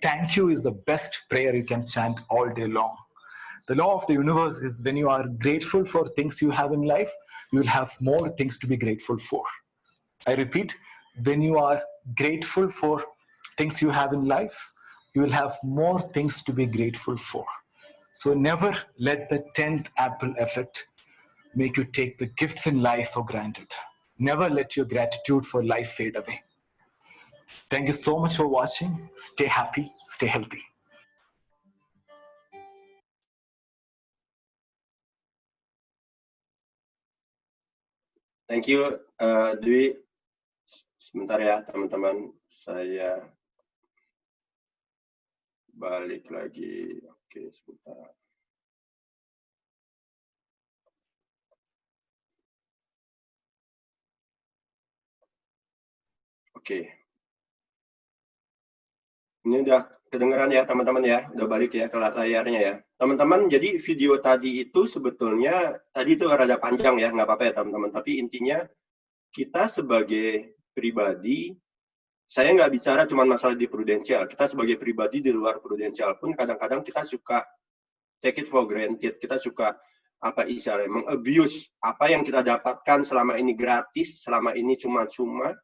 Thank you is the best prayer you can chant all day long. The law of the universe is when you are grateful for things you have in life, you will have more things to be grateful for. I repeat, when you are grateful for things you have in life, you will have more things to be grateful for. So never let the 10th apple effect make you take the gifts in life for granted. Never let your gratitude for life fade away. Thank you so much for watching. Stay happy, stay healthy. Thank you, Dwi. Sebentar ya, teman-teman. Saya balik lagi. Oke, sebentar. Oke. Ini udah kedengeran ya, teman-teman ya. Udah balik ya ke layarnya ya. Teman-teman, jadi video tadi itu sebetulnya, tadi itu rada panjang ya, nggak apa-apa ya teman-teman. Tapi intinya, kita sebagai pribadi, saya nggak bicara cuma masalah di prudensial. Kita sebagai pribadi di luar prudensial pun kadang-kadang kita suka take it for granted. Kita suka apa istilahnya, meng-abuse apa yang kita dapatkan selama ini gratis, selama ini cuma-cuma.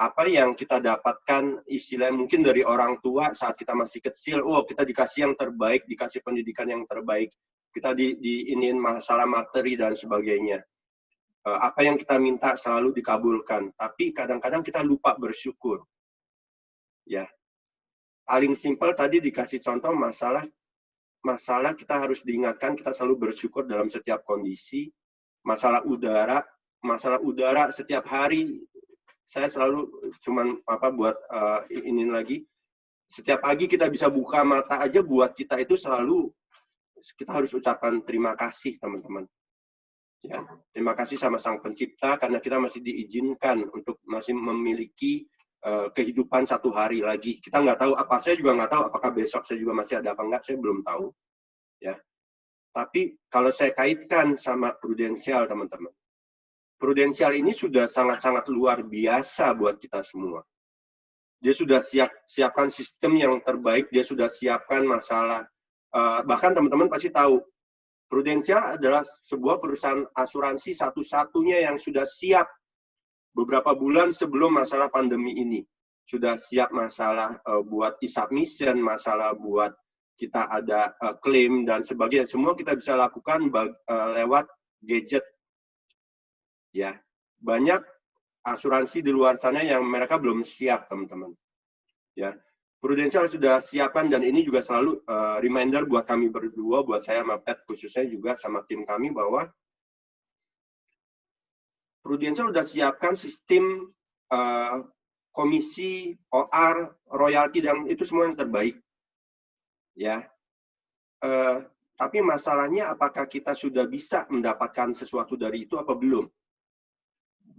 Apa yang kita dapatkan istilahnya mungkin dari orang tua saat kita masih kecil, kita dikasih yang terbaik, dikasih pendidikan yang terbaik, kita diinin masalah materi dan sebagainya. Apa yang kita minta selalu dikabulkan, tapi kadang-kadang kita lupa bersyukur. Ya, paling simpel tadi dikasih contoh masalah kita harus diingatkan kita selalu bersyukur dalam setiap kondisi. Masalah udara setiap hari. Saya selalu cuman buat ini lagi. Setiap pagi kita bisa buka mata aja buat kita itu selalu kita harus ucapkan terima kasih teman-teman. Ya, terima kasih sama Sang Pencipta karena kita masih diizinkan untuk masih memiliki kehidupan satu hari lagi. Kita nggak tahu saya juga nggak tahu apakah besok saya juga masih ada apa enggak, saya belum tahu. Ya, tapi kalau saya kaitkan sama prudensial teman-teman. Prudensial ini sudah sangat-sangat luar biasa buat kita semua. Dia sudah siapkan sistem yang terbaik, dia sudah siapkan masalah. Bahkan teman-teman pasti tahu, Prudensial adalah sebuah perusahaan asuransi satu-satunya yang sudah siap beberapa bulan sebelum masalah pandemi ini. Sudah siap masalah buat e-submission, masalah buat kita ada klaim dan sebagainya. Semua kita bisa lakukan lewat gadget. Ya, banyak asuransi di luar sana yang mereka belum siap, teman-teman. Ya, Prudensial sudah siapkan dan ini juga selalu reminder buat kami berdua, buat saya sama Pat khususnya juga sama tim kami bahwa Prudensial sudah siapkan sistem komisi, OR, royalti dan itu semua yang terbaik. Ya. Tapi masalahnya apakah kita sudah bisa mendapatkan sesuatu dari itu apa belum?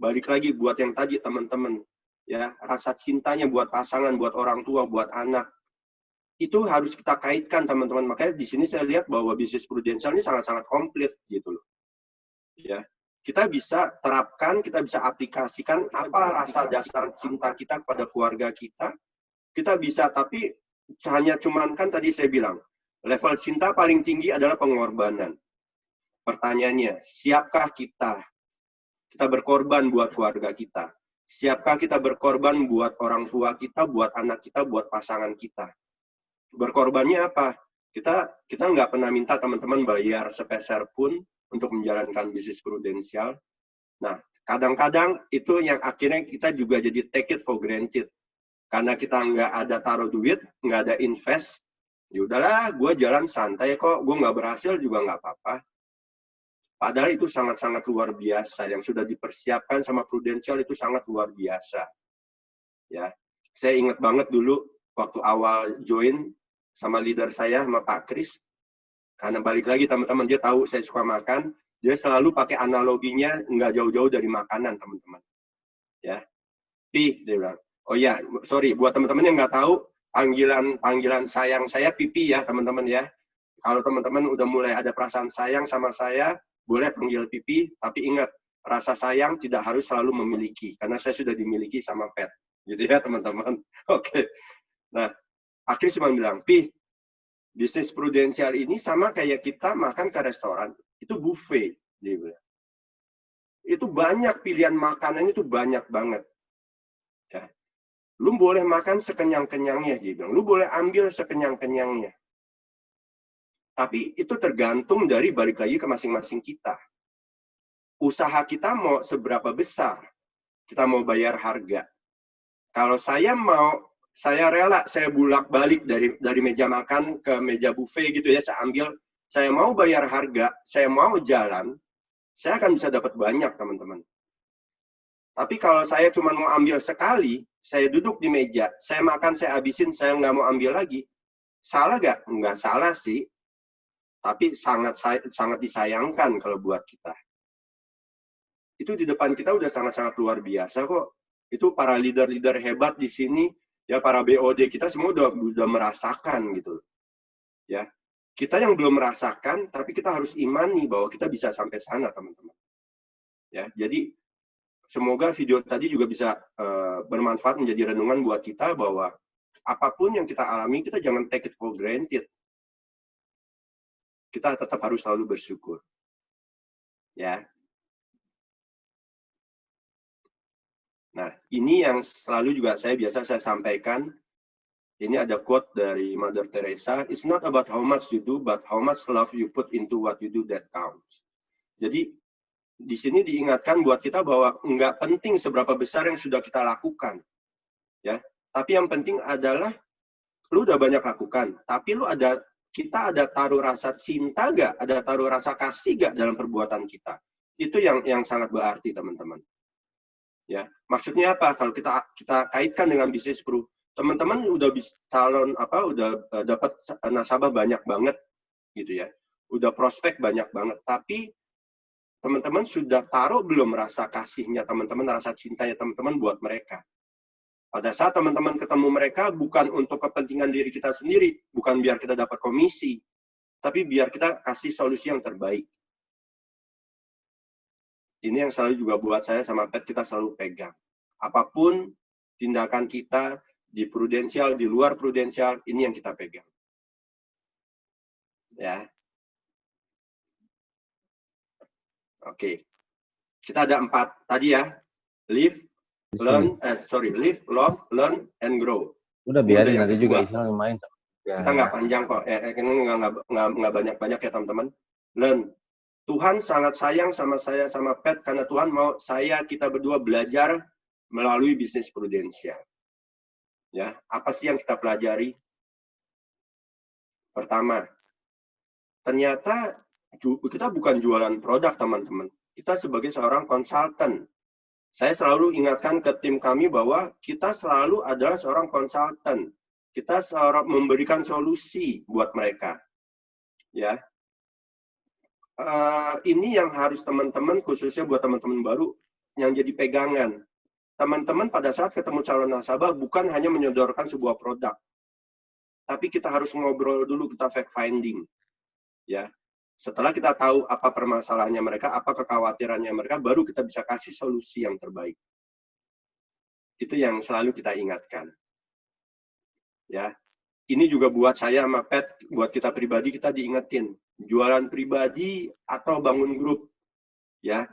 Balik lagi buat yang tadi teman-teman, ya rasa cintanya buat pasangan, buat orang tua, buat anak, itu harus kita kaitkan teman-teman. Makanya di sini saya lihat bahwa bisnis prudensial ini sangat-sangat komplit gitu loh. Ya, kita bisa terapkan, kita bisa aplikasikan apa rasa dasar cinta kita kepada keluarga kita. Kita bisa, tapi hanya cuman kan tadi saya bilang level cinta paling tinggi adalah pengorbanan. Pertanyaannya, siapkah kita berkorban buat keluarga kita? Siapkah kita berkorban buat orang tua kita, buat anak kita, buat pasangan kita? Berkorbannya apa? Kita nggak pernah minta teman-teman bayar sepeser pun untuk menjalankan bisnis prudensial. Nah, kadang-kadang itu yang akhirnya kita juga jadi take it for granted. Karena kita nggak ada taruh duit, nggak ada invest, ya udahlah, gue jalan santai kok, gue nggak berhasil juga nggak apa-apa. Padahal itu sangat-sangat luar biasa. Yang sudah dipersiapkan sama Prudential itu sangat luar biasa. Ya, saya ingat banget dulu waktu awal join sama leader saya, sama Pak Kris. Karena balik lagi teman-teman, dia tahu saya suka makan. Dia selalu pakai analoginya nggak jauh-jauh dari makanan, teman-teman. Ya, Pi, dia bilang. Oh ya, sorry, buat teman-teman yang nggak tahu, panggilan sayang saya Pipi ya, teman-teman ya. Kalau teman-teman udah mulai ada perasaan sayang sama saya, boleh panggil Pipi, tapi ingat, rasa sayang tidak harus selalu memiliki, karena saya sudah dimiliki sama pet. Gitu ya, teman-teman. Oke. Nah, akhirnya cuma bilang, Pi, bisnis Prudential ini sama kayak kita makan ke restoran, itu buffet. Dia bilang. Itu banyak pilihan makanan, itu banyak banget. Ya. Lu boleh makan sekenyang-kenyangnya, dia bilang. Lu boleh ambil sekenyang-kenyangnya. Tapi itu tergantung dari balik lagi ke masing-masing kita. Usaha kita mau seberapa besar, kita mau bayar harga. Kalau saya rela, saya bulak-balik dari meja makan ke meja buffet gitu ya, saya mau bayar harga, saya mau jalan, saya akan bisa dapat banyak, teman-teman. Tapi kalau saya cuma mau ambil sekali, saya duduk di meja, saya makan, saya habisin, saya nggak mau ambil lagi, salah nggak? Nggak salah sih. Tapi sangat disayangkan kalau buat kita. Itu di depan kita udah sangat-sangat luar biasa kok. Itu para leader-leader hebat di sini, ya para BOD kita semua udah merasakan gitu. Ya, kita yang belum merasakan, tapi kita harus imani bahwa kita bisa sampai sana, teman-teman. Ya, jadi semoga video tadi juga bisa bermanfaat menjadi renungan buat kita bahwa apapun yang kita alami, kita jangan take it for granted. Kita tetap harus selalu bersyukur. Ya. Nah, ini yang selalu juga saya sampaikan. Ini ada quote dari Mother Teresa, "It's not about how much you do, but how much love you put into what you do that counts." Jadi, di sini diingatkan buat kita bahwa nggak penting seberapa besar yang sudah kita lakukan. Ya, tapi yang penting adalah, lu udah banyak lakukan, tapi kita ada taruh rasa cinta nggak? Ada taruh rasa kasih nggak dalam perbuatan kita? Itu yang sangat berarti, teman-teman. Ya, maksudnya apa? Kalau kita kaitkan dengan bisnis Pro, teman-teman udah udah dapat nasabah banyak banget, gitu ya. Udah prospek banyak banget, tapi teman-teman sudah taruh belum rasa kasihnya teman-teman, rasa cintanya teman-teman buat mereka? Pada saat teman-teman ketemu mereka, bukan untuk kepentingan diri kita sendiri, bukan biar kita dapat komisi, tapi biar kita kasih solusi yang terbaik. Ini yang selalu juga buat saya sama Pet, kita selalu pegang. Apapun tindakan kita di Prudential, di luar Prudential, ini yang kita pegang. Ya. Oke. Kita ada 4 tadi ya. Live, love, learn, and grow. Udah biarin nanti juga Islam main. Kita nggak panjang kok, nggak banyak-banyak ya teman-teman. Learn. Tuhan sangat sayang sama saya, sama Pet, karena Tuhan mau kita berdua belajar melalui bisnis Prudential. Ya, apa sih yang kita pelajari? Pertama, ternyata kita bukan jualan produk, teman-teman. Kita sebagai seorang konsultan. Saya selalu ingatkan ke tim kami bahwa kita selalu adalah seorang konsultan. Kita selalu memberikan solusi buat mereka. Ya, ini yang harus teman-teman, khususnya buat teman-teman baru, yang jadi pegangan. Teman-teman pada saat ketemu calon nasabah bukan hanya menyodorkan sebuah produk, tapi kita harus ngobrol dulu, kita fact finding. Ya, setelah kita tahu apa permasalahannya mereka, apa kekhawatirannya mereka, baru kita bisa kasih solusi yang terbaik. Itu yang selalu kita ingatkan. Ya, ini juga buat saya sama Pet, buat kita pribadi, kita diingetin. Jualan pribadi atau bangun grup. Ya,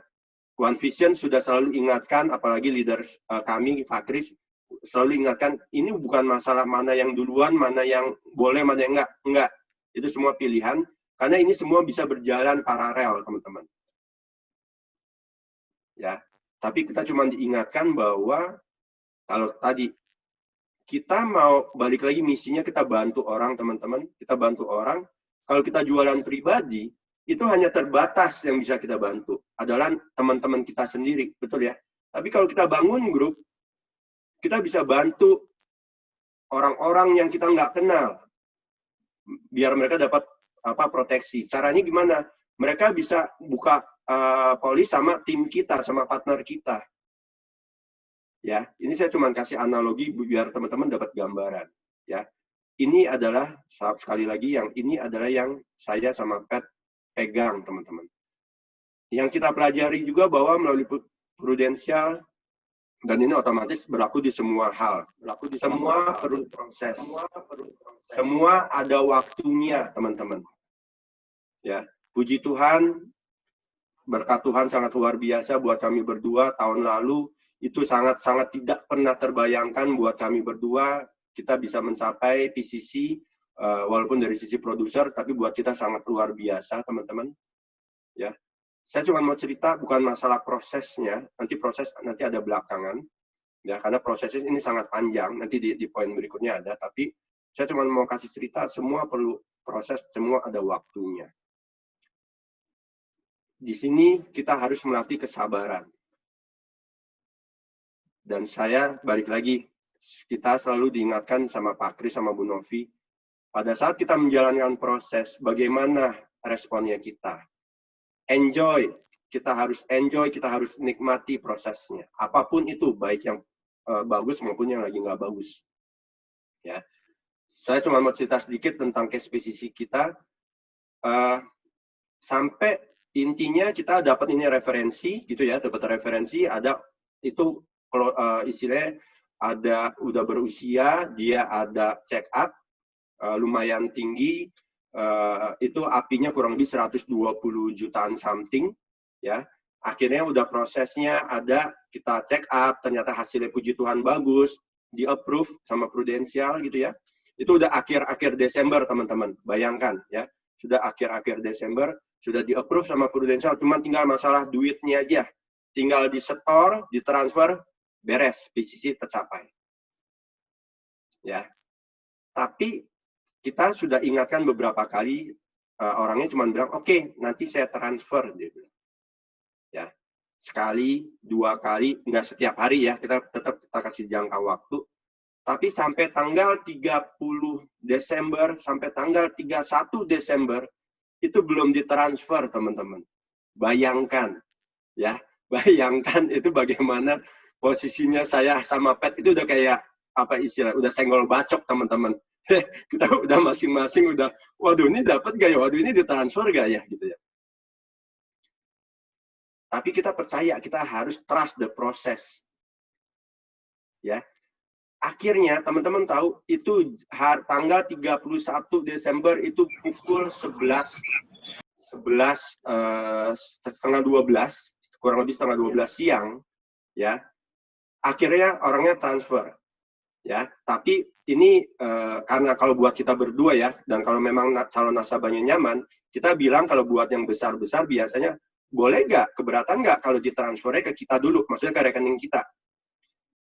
One Vision sudah selalu ingatkan, apalagi leader kami, Pak Kris, selalu ingatkan, ini bukan masalah mana yang duluan, mana yang boleh, mana yang enggak. Itu semua pilihan. Karena ini semua bisa berjalan paralel, teman-teman. Ya, tapi kita cuma diingatkan bahwa kalau tadi kita mau balik lagi misinya, kita bantu orang, teman-teman. Kita bantu orang. Kalau kita jualan pribadi, itu hanya terbatas yang bisa kita bantu. Adalah teman-teman kita sendiri, betul ya? Tapi kalau kita bangun grup, kita bisa bantu orang-orang yang kita nggak kenal. Biar mereka dapat proteksi. Caranya gimana? Mereka bisa buka polis sama tim kita, sama partner kita. Ya, ini saya cuma kasih analogi biar teman-teman dapat gambaran. Ya, ini adalah sekali lagi ini adalah yang saya sama Pat pegang, teman-teman. Yang kita pelajari juga bahwa melalui prudensial, dan ini otomatis berlaku di semua hal, berlaku di semua proses. Semua ada waktunya, teman-teman. Ya, puji Tuhan, berkat Tuhan sangat luar biasa buat kami berdua tahun lalu. Itu sangat-sangat tidak pernah terbayangkan buat kami berdua kita bisa mencapai PCC walaupun dari sisi produser, tapi buat kita sangat luar biasa, teman-teman. Ya, saya cuma mau cerita bukan masalah prosesnya, nanti ada belakangan, ya karena prosesnya ini sangat panjang, nanti di poin berikutnya ada. Tapi saya cuma mau kasih cerita, semua perlu proses, semua ada waktunya. Di sini kita harus melatih kesabaran. Dan saya balik lagi, kita selalu diingatkan sama Pak Kris, sama Bu Novi, pada saat kita menjalankan proses, bagaimana responnya kita. Enjoy, kita harus enjoy, kita harus nikmati prosesnya. Apapun itu, baik yang bagus maupun yang lagi nggak bagus. Ya, saya cuma mau cerita sedikit tentang case PCC kita. Sampai intinya kita dapat ini referensi, gitu ya, dapat referensi, ada itu kalau istilahnya udah berusia, dia ada check up lumayan tinggi, itu apinya kurang lebih 120 jutaan something, ya. Akhirnya udah prosesnya ada, kita check up, ternyata hasilnya puji Tuhan bagus, di approve sama prudensial gitu ya. Itu udah akhir-akhir Desember, teman-teman. Bayangkan ya, sudah akhir-akhir Desember, sudah di approve sama prudensial, cuma tinggal masalah duitnya aja. Tinggal disetor, ditransfer, beres, PCC tercapai. Ya. Tapi kita sudah ingatkan beberapa kali, orangnya cuma bilang, oke, nanti saya transfer. Dia bilang. Ya. Sekali, 2 kali, nggak setiap hari ya, kita tetap kita kasih jangka waktu. Tapi sampai tanggal 30 Desember, sampai tanggal 31 Desember, itu belum ditransfer, teman-teman. Bayangkan, ya. Bayangkan itu bagaimana posisinya saya sama Pat itu udah kayak apa istilah, udah senggol bacok, teman-teman. Kita udah masing-masing udah, waduh ini dapat gak ya, waduh ini ditransfer gak ya, gitu ya. Tapi kita percaya, kita harus trust the process. Ya. Akhirnya teman-teman tahu itu tanggal 31 Desember itu pukul 11:30, kurang lebih 11:30 siang, ya. Akhirnya orangnya transfer, ya. Tapi ini karena kalau buat kita berdua ya, dan kalau memang calon nasabahnya nyaman, kita bilang kalau buat yang besar-besar biasanya boleh nggak, keberatan nggak kalau ditransfernya ke kita dulu, maksudnya ke rekening kita.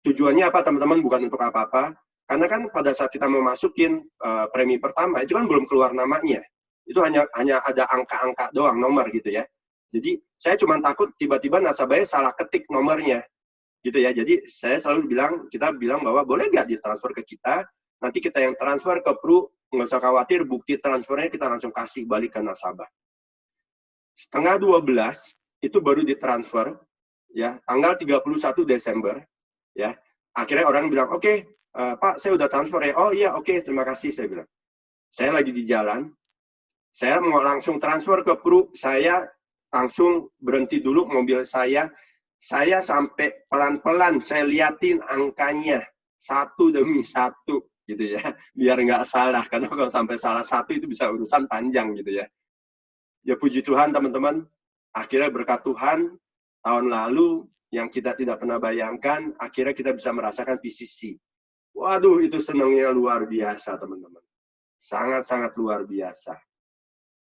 Tujuannya apa, teman-teman? Bukan untuk apa-apa, karena kan pada saat kita mau masukin premi pertama itu kan belum keluar namanya, itu hanya ada angka-angka doang, nomor gitu ya. Jadi saya cuma takut tiba-tiba nasabahnya salah ketik nomornya. Gitu ya, jadi saya selalu kita bilang bahwa boleh nggak ditransfer ke kita, nanti kita yang transfer ke Pru, nggak usah khawatir, bukti transfernya kita langsung kasih balik ke nasabah. 11:30 itu baru ditransfer, ya, tanggal 31 Desember, ya, akhirnya orang bilang, oke, Pak, saya udah transfer ya, oh iya, oke, terima kasih, saya bilang. Saya lagi di jalan, saya mau langsung transfer ke Pru, saya langsung berhenti dulu mobil saya sampai pelan-pelan saya liatin angkanya satu demi satu gitu ya, biar nggak salah, karena kalau sampai salah satu itu bisa urusan panjang gitu ya. Ya puji Tuhan teman-teman, akhirnya berkat Tuhan tahun lalu yang kita tidak pernah bayangkan, akhirnya kita bisa merasakan PCC. Waduh, itu senangnya luar biasa teman-teman, sangat-sangat luar biasa.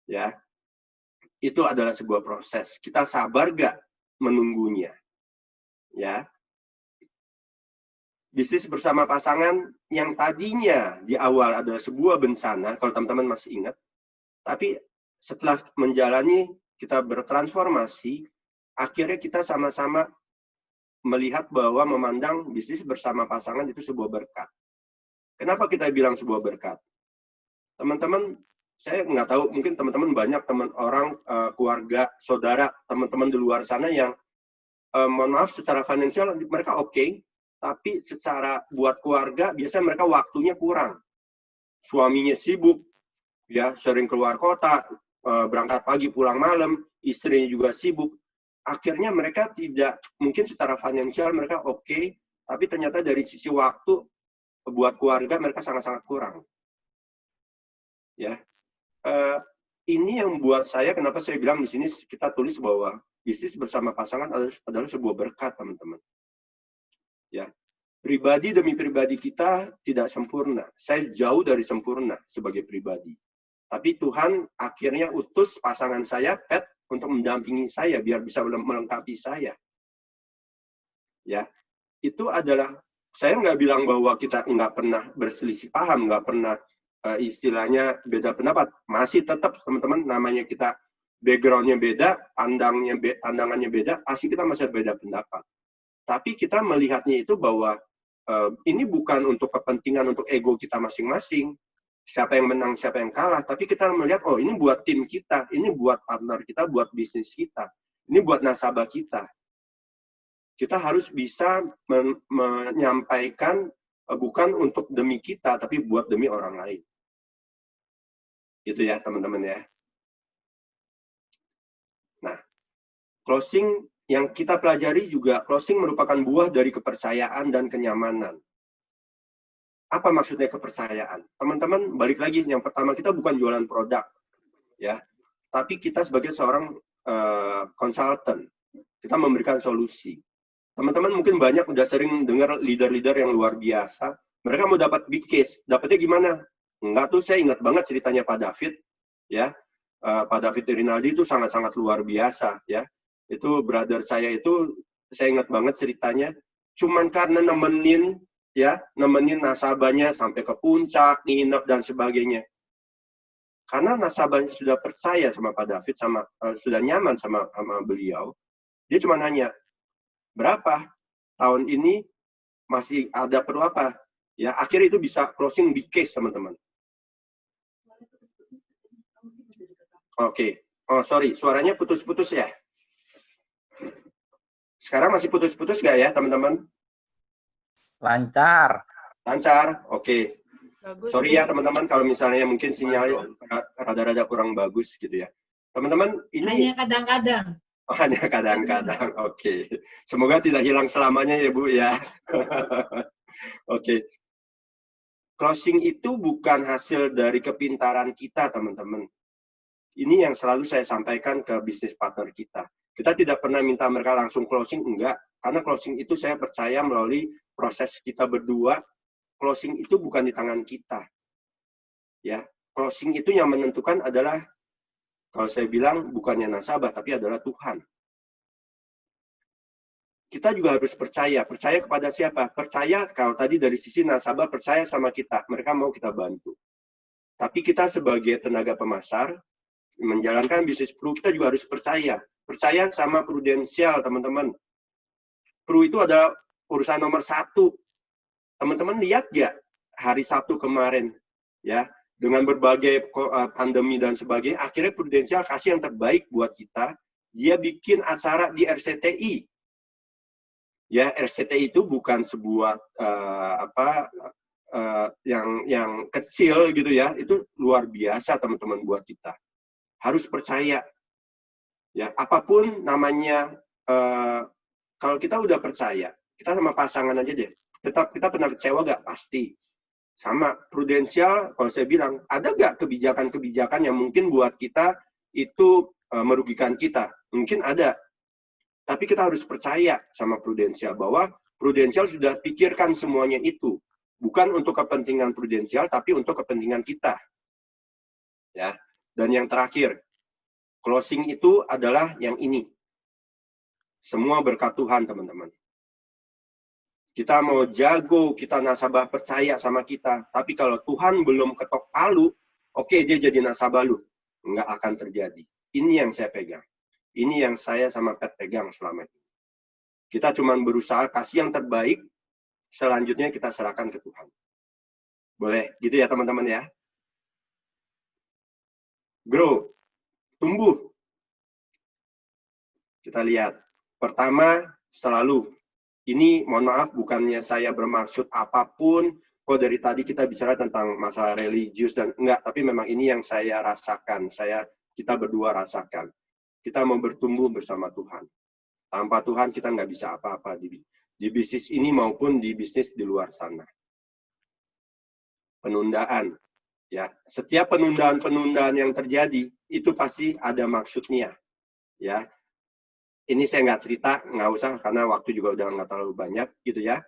Ya, itu adalah sebuah proses. Kita sabar gak menunggunya? Ya, bisnis bersama pasangan yang tadinya di awal adalah sebuah bencana, kalau teman-teman masih ingat, tapi setelah menjalani, kita bertransformasi, akhirnya kita sama-sama melihat bahwa memandang bisnis bersama pasangan itu sebuah berkat. Kenapa kita bilang sebuah berkat? Teman-teman, saya nggak tahu, mungkin teman-teman banyak teman orang, keluarga, saudara, teman-teman di luar sana yang, mohon maaf, secara finansial mereka oke, tapi secara buat keluarga, biasanya mereka waktunya kurang. Suaminya sibuk, ya sering keluar kota, berangkat pagi, pulang malam, istrinya juga sibuk. Akhirnya mereka tidak, mungkin secara finansial mereka oke, tapi ternyata dari sisi waktu, buat keluarga mereka sangat-sangat kurang. Ya, ini yang buat saya, kenapa saya bilang di sini kita tulis bahwa bisnis bersama pasangan adalah sebuah berkat, teman-teman. Ya, pribadi demi pribadi kita tidak sempurna. Saya jauh dari sempurna sebagai pribadi. Tapi Tuhan akhirnya utus pasangan saya, Pat, untuk mendampingi saya biar bisa melengkapi saya. Ya, itu adalah, saya nggak bilang bahwa kita nggak pernah berselisih paham, nggak pernah istilahnya beda pendapat. Masih tetap, teman-teman, namanya kita background-nya beda, pandangannya beda, pasti kita masih beda pendapat. Tapi kita melihatnya itu bahwa ini bukan untuk kepentingan, untuk ego kita masing-masing, siapa yang menang, siapa yang kalah, tapi kita melihat, oh ini buat tim kita, ini buat partner kita, buat bisnis kita, ini buat nasabah kita. Kita harus bisa menyampaikan bukan untuk demi kita, tapi buat demi orang lain. Gitu ya, teman-teman ya. Nah, closing yang kita pelajari juga, closing merupakan buah dari kepercayaan dan kenyamanan. Apa maksudnya kepercayaan? Teman-teman, balik lagi, yang pertama kita bukan jualan produk, ya, tapi kita sebagai seorang konsultan, kita memberikan solusi. Teman-teman mungkin banyak udah sering dengar leader-leader yang luar biasa. Mereka mau dapat big case, dapatnya gimana? Enggak tuh, saya ingat banget ceritanya Pak David, ya. Pak David Rinaldi itu sangat-sangat luar biasa, ya. Itu brother saya itu, saya ingat banget ceritanya. Cuman karena nemenin nasabahnya sampai ke puncak, nginep dan sebagainya. Karena nasabahnya sudah percaya sama Pak David, sudah nyaman sama beliau, dia cuma nanya, berapa tahun ini masih ada perlu apa? Ya, akhirnya itu bisa closing big case, teman-teman. Oke. Oh, sorry, suaranya putus-putus ya. Sekarang masih putus-putus nggak ya, teman-teman? Lancar. Lancar, oke. Bagus. Sorry ya, teman-teman, kalau misalnya mungkin sinyalnya rada-rada kurang bagus gitu ya. Teman-teman, ini... Hanya kadang-kadang. Oh, hanya kadang-kadang, oke. Semoga tidak hilang selamanya ya, Bu, ya. Oke. Closing itu bukan hasil dari kepintaran kita, teman-teman. Ini yang selalu saya sampaikan ke bisnis partner kita. Kita tidak pernah minta mereka langsung closing, enggak. Karena closing itu saya percaya melalui proses kita berdua, closing itu bukan di tangan kita. Ya, closing itu yang menentukan adalah, kalau saya bilang bukannya nasabah, tapi adalah Tuhan. Kita juga harus percaya. Percaya kepada siapa? Percaya, kalau tadi dari sisi nasabah, percaya sama kita. Mereka mau kita bantu. Tapi kita sebagai tenaga pemasar, menjalankan bisnis Pru, kita juga harus percaya. Percaya sama prudensial, teman-teman. Pru itu adalah urusan nomor 1. Teman-teman lihat nggak hari Sabtu kemarin? Ya, dengan berbagai pandemi dan sebagainya, akhirnya Prudensial kasih yang terbaik buat kita. Dia bikin acara di RCTI. Ya, RCTI itu bukan sebuah yang kecil gitu ya. Itu luar biasa, teman-teman, buat kita. Harus percaya. Ya, apapun namanya, kalau kita udah percaya, kita sama pasangan aja deh. Tetap kita pernah kecewa nggak? Pasti. Sama Prudensial, kalau saya bilang, ada nggak kebijakan-kebijakan yang mungkin buat kita itu merugikan kita? Mungkin ada. Tapi kita harus percaya sama Prudensial, bahwa Prudensial sudah pikirkan semuanya itu. Bukan untuk kepentingan Prudensial, tapi untuk kepentingan kita. Ya. Dan yang terakhir, closing itu adalah yang ini. Semua berkat Tuhan, teman-teman. Kita mau jago, kita nasabah percaya sama kita. Tapi kalau Tuhan belum ketok palu, oke, dia jadi nasabah lu. nggak akan terjadi. Ini yang saya pegang. Ini yang saya sama Pat pegang selama ini. Kita cuma berusaha kasih yang terbaik, selanjutnya kita serahkan ke Tuhan. Boleh gitu ya teman-teman ya? Grow, tumbuh. Kita lihat. Pertama, selalu. Ini mohon maaf, bukannya saya bermaksud apapun. Kok dari tadi kita bicara tentang masalah religius dan enggak, tapi memang ini yang saya rasakan. Kita berdua rasakan. Kita mau bertumbuh bersama Tuhan. Tanpa Tuhan kita nggak bisa apa-apa di bisnis ini maupun di bisnis di luar sana. Penundaan. Ya, setiap penundaan-penundaan yang terjadi itu pasti ada maksudnya. Ya, ini saya nggak cerita, nggak usah karena waktu juga udah nggak terlalu banyak gitu ya.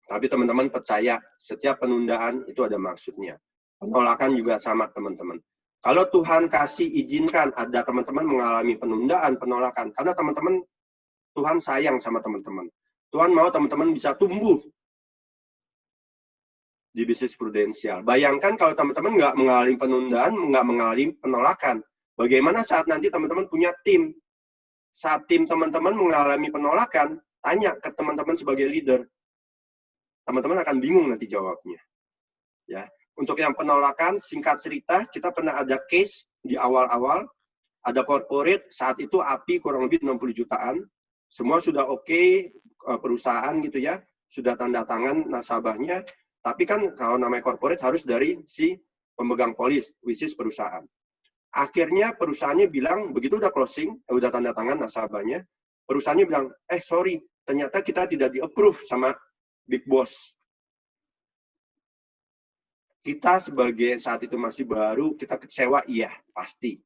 Tapi teman-teman percaya, setiap penundaan itu ada maksudnya. Penolakan juga sama teman-teman. Kalau Tuhan kasih izinkan ada teman-teman mengalami penundaan, penolakan, karena teman-teman Tuhan sayang sama teman-teman. Tuhan mau teman-teman bisa tumbuh di bisnis prudensial. Bayangkan kalau teman-teman nggak mengalami penundaan, nggak mengalami penolakan. Bagaimana saat nanti teman-teman punya tim? Saat tim teman-teman mengalami penolakan, tanya ke teman-teman sebagai leader. Teman-teman akan bingung nanti jawabnya. Ya, untuk yang penolakan, singkat cerita, kita pernah ada case di awal-awal, ada corporate, saat itu API kurang lebih 60 jutaan, semua sudah oke, perusahaan gitu ya, sudah tanda tangan nasabahnya, tapi kan kalau namanya corporate harus dari si pemegang polis, which is perusahaan. Akhirnya perusahaannya bilang, begitu udah closing, udah tanda tangan nasabahnya, perusahaannya bilang, sorry, ternyata kita tidak di-approve sama Big Boss. Kita sebagai saat itu masih baru, kita kecewa, iya, pasti.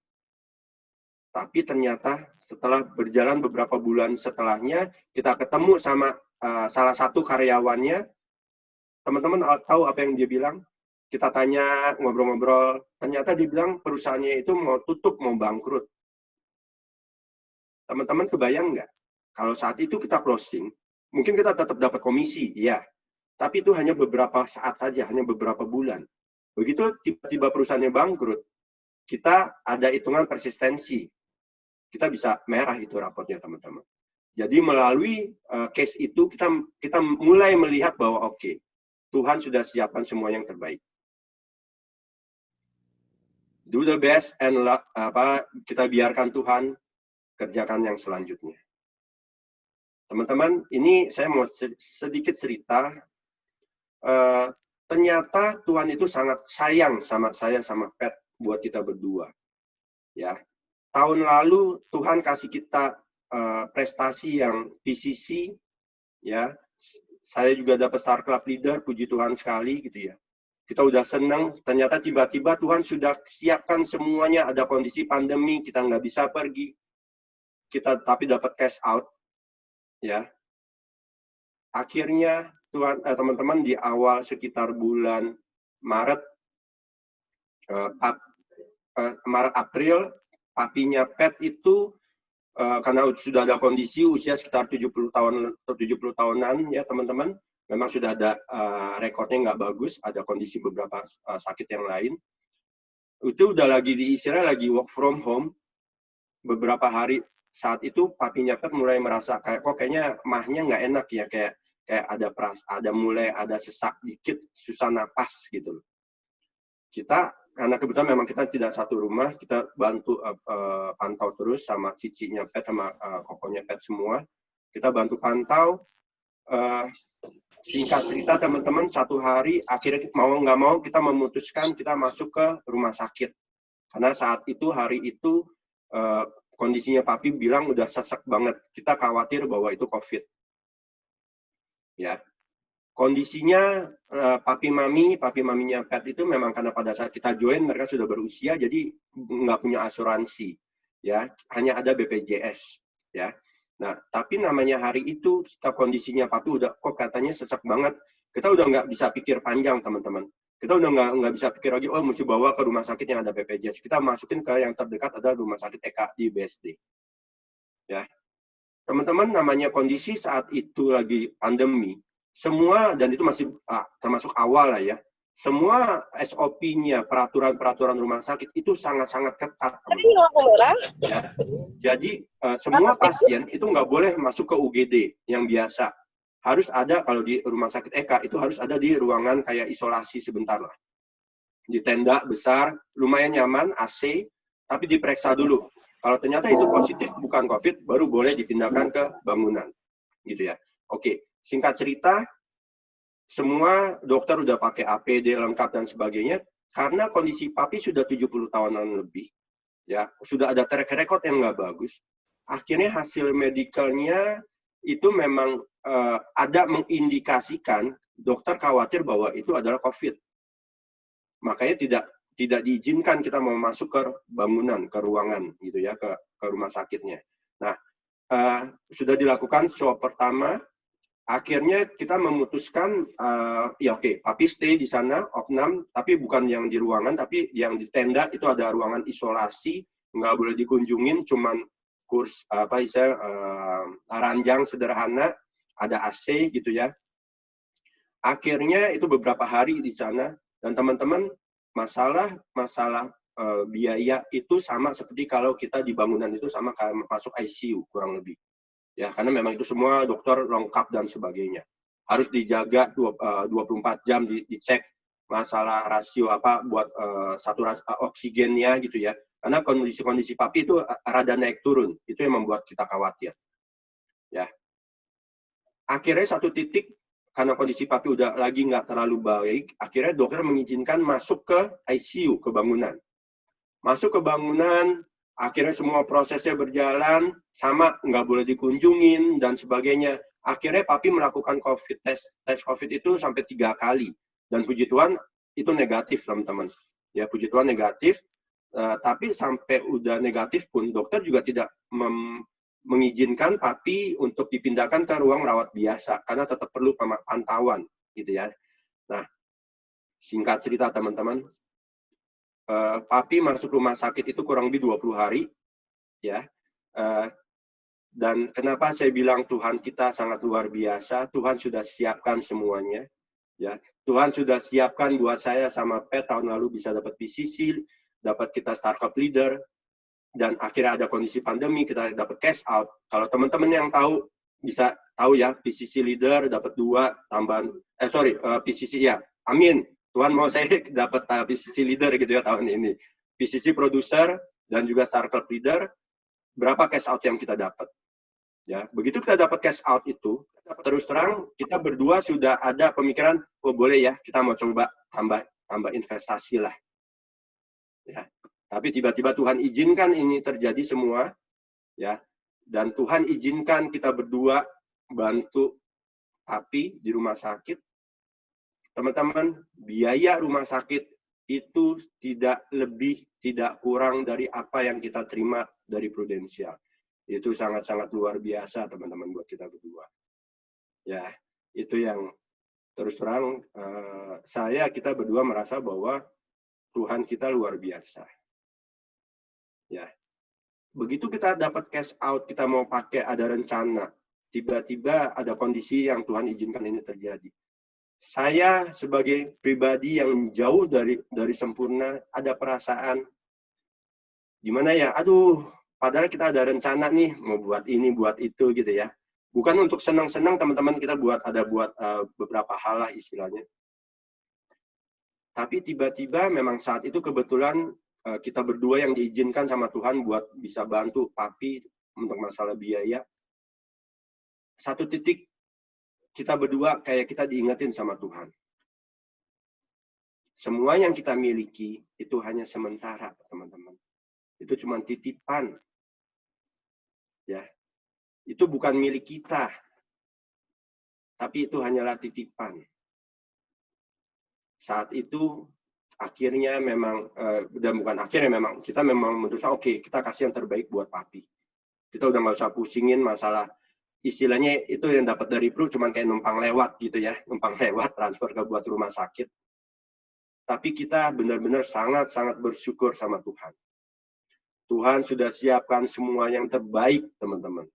Tapi ternyata setelah berjalan beberapa bulan setelahnya, kita ketemu sama salah satu karyawannya, teman-teman tahu apa yang dia bilang? Kita tanya, ngobrol-ngobrol, ternyata dibilang perusahaannya itu mau tutup, mau bangkrut. Teman-teman kebayang nggak? Kalau saat itu kita closing, mungkin kita tetap dapat komisi, ya. Tapi itu hanya beberapa saat saja, hanya beberapa bulan. Begitu tiba-tiba perusahaannya bangkrut, kita ada hitungan persistensi. Kita bisa merah itu raportnya, teman-teman. Jadi melalui case itu, kita mulai melihat bahwa oke, Tuhan sudah siapkan semua yang terbaik. Do the best and kita biarkan Tuhan kerjakan yang selanjutnya. Teman-teman, ini saya mau sedikit cerita. Ternyata Tuhan itu sangat sayang sama saya sama Pat buat kita berdua. Ya, tahun lalu Tuhan kasih kita prestasi yang PCC, ya. Saya juga dapat Star Club Leader, puji Tuhan sekali gitu ya. Kita udah senang, ternyata tiba-tiba Tuhan sudah siapkan semuanya, ada kondisi pandemi, kita nggak bisa pergi, kita tapi dapat cash out, ya. Akhirnya Tuhan, teman-teman di awal sekitar bulan Maret, April, papinya Pat itu karena sudah ada kondisi usia sekitar 70 tahunan ya teman-teman. Memang sudah ada rekornya nggak bagus, ada kondisi beberapa sakit yang lain. Itu udah lagi di Israel, lagi work from home. Beberapa hari saat itu papinya Pat mulai merasa kayaknya mahnya nggak enak ya, kayak mulai ada sesak dikit, susah napas gitu. Kita karena kebetulan memang kita tidak satu rumah, kita bantu pantau terus sama cicinya Pat sama kokonya Pat semua. Kita bantu pantau. Singkat cerita teman-teman, satu hari akhirnya mau nggak mau kita memutuskan kita masuk ke rumah sakit. Karena saat itu, hari itu, kondisinya papi bilang udah sesek banget. Kita khawatir bahwa itu COVID. Ya, kondisinya papi maminya Pat itu memang karena pada saat kita join mereka sudah berusia, jadi nggak punya asuransi. Ya, hanya ada BPJS. Ya. Nah, tapi namanya hari itu kita kondisinya papi udah kok katanya sesek banget. Kita udah nggak bisa pikir panjang teman-teman. Kita udah nggak bisa pikir lagi, mesti bawa ke rumah sakit yang ada BPJS. Kita masukin ke yang terdekat ada rumah sakit EK di BSD. Ya, teman-teman namanya kondisi saat itu lagi pandemi. Semua dan itu masih termasuk awal lah ya. semua SOP-nya, peraturan-peraturan rumah sakit itu sangat-sangat ketat. Ya. Jadi semua pasien itu nggak boleh masuk ke UGD yang biasa. Harus ada, kalau di rumah sakit Eka itu harus ada di ruangan kayak isolasi sebentar lah. Di tenda besar, lumayan nyaman, AC, tapi diperiksa dulu. Kalau ternyata itu positif, bukan COVID, baru boleh dipindahkan ke bangunan. Gitu ya. Oke, singkat cerita, semua dokter udah pakai APD lengkap dan sebagainya, karena kondisi papi sudah 70 tahunan lebih. Ya, sudah ada track record yang nggak bagus. Akhirnya hasil medikalnya itu memang ada mengindikasikan dokter khawatir bahwa itu adalah COVID. Makanya tidak diizinkan kita mau masuk ke bangunan, ke ruangan gitu ya, ke rumah sakitnya. Nah, sudah dilakukan swab pertama, akhirnya kita memutuskan ya oke, papi stay di sana opnam, tapi bukan yang di ruangan, tapi yang di tenda itu ada ruangan isolasi, nggak boleh dikunjungin, cuman kurs ranjang sederhana, ada AC gitu ya. Akhirnya itu beberapa hari di sana, dan teman-teman masalah biaya itu sama seperti kalau kita di bangunan itu sama kayak masuk ICU kurang lebih. Ya, karena memang itu semua dokter lengkap dan sebagainya. Harus dijaga 24 jam dicek masalah rasio apa buat saturasi oksigennya gitu ya. Karena kondisi papi itu rada naik turun. Itu yang membuat kita khawatir. Ya. Akhirnya satu titik, karena kondisi papi udah lagi nggak terlalu baik, akhirnya dokter mengizinkan masuk ke ICU, ke bangunan. Masuk ke bangunan, akhirnya semua prosesnya berjalan, sama nggak boleh dikunjungin, dan sebagainya. Akhirnya papi melakukan tes COVID itu sampai 3 kali. Dan puji Tuhan, itu negatif, teman-teman. Ya, puji Tuhan negatif, tapi sampai udah negatif pun, dokter juga tidak mengizinkan papi untuk dipindahkan ke ruang rawat biasa karena tetap perlu pantauan gitu ya. Nah, singkat cerita teman-teman, papi masuk rumah sakit itu kurang lebih 20 hari ya. Dan kenapa saya bilang Tuhan kita sangat luar biasa, Tuhan sudah siapkan semuanya ya. Tuhan sudah siapkan buat saya sama Pet tahun lalu bisa dapat PCC, dapat kita startup leader. Dan akhirnya ada kondisi pandemi, kita dapat cash out. Kalau teman-teman yang tahu, bisa tahu ya, PCC leader dapat 2 tambahan, PCC ya, amin. Tuhan mau saya dapat PCC leader gitu ya tahun ini. PCC producer dan juga startup leader, berapa cash out yang kita dapat? Ya, begitu kita dapat cash out itu, terus terang kita berdua sudah ada pemikiran, oh boleh ya, kita mau coba tambah investasi lah. Ya. Tapi tiba-tiba Tuhan izinkan ini terjadi semua, ya. Dan Tuhan izinkan kita berdua bantu papi di rumah sakit. Teman-teman, biaya rumah sakit itu tidak lebih, tidak kurang dari apa yang kita terima dari Prudensial. Itu sangat-sangat luar biasa, teman-teman, buat kita berdua. Ya, itu yang terus terang kita berdua merasa bahwa Tuhan kita luar biasa. Ya, begitu kita dapat cash out, kita mau pakai, ada rencana, tiba-tiba ada kondisi yang Tuhan izinkan ini terjadi. Saya sebagai pribadi yang jauh dari sempurna, ada perasaan gimana ya, aduh, padahal kita ada rencana nih, mau buat ini, buat itu gitu ya. Bukan untuk senang-senang teman-teman kita buat beberapa hal lah istilahnya. Tapi tiba-tiba memang saat itu kebetulan kita berdua yang diizinkan sama Tuhan buat bisa bantu papi untuk masalah biaya. Satu titik kita berdua kayak kita diingetin sama Tuhan. Semua yang kita miliki itu hanya sementara, teman-teman. Itu cuma titipan. Ya. Itu bukan milik kita. Tapi itu hanyalah titipan. Saat itu akhirnya memang, dan bukan akhirnya memang, kita memang memutuskan, oke, kita kasih yang terbaik buat papi. Kita udah nggak usah pusingin masalah, istilahnya itu yang dapat dari Pru, cuman kayak numpang lewat gitu ya, numpang lewat, transfer ke buat rumah sakit. Tapi kita benar-benar sangat-sangat bersyukur sama Tuhan. Tuhan sudah siapkan semua yang terbaik, teman-teman.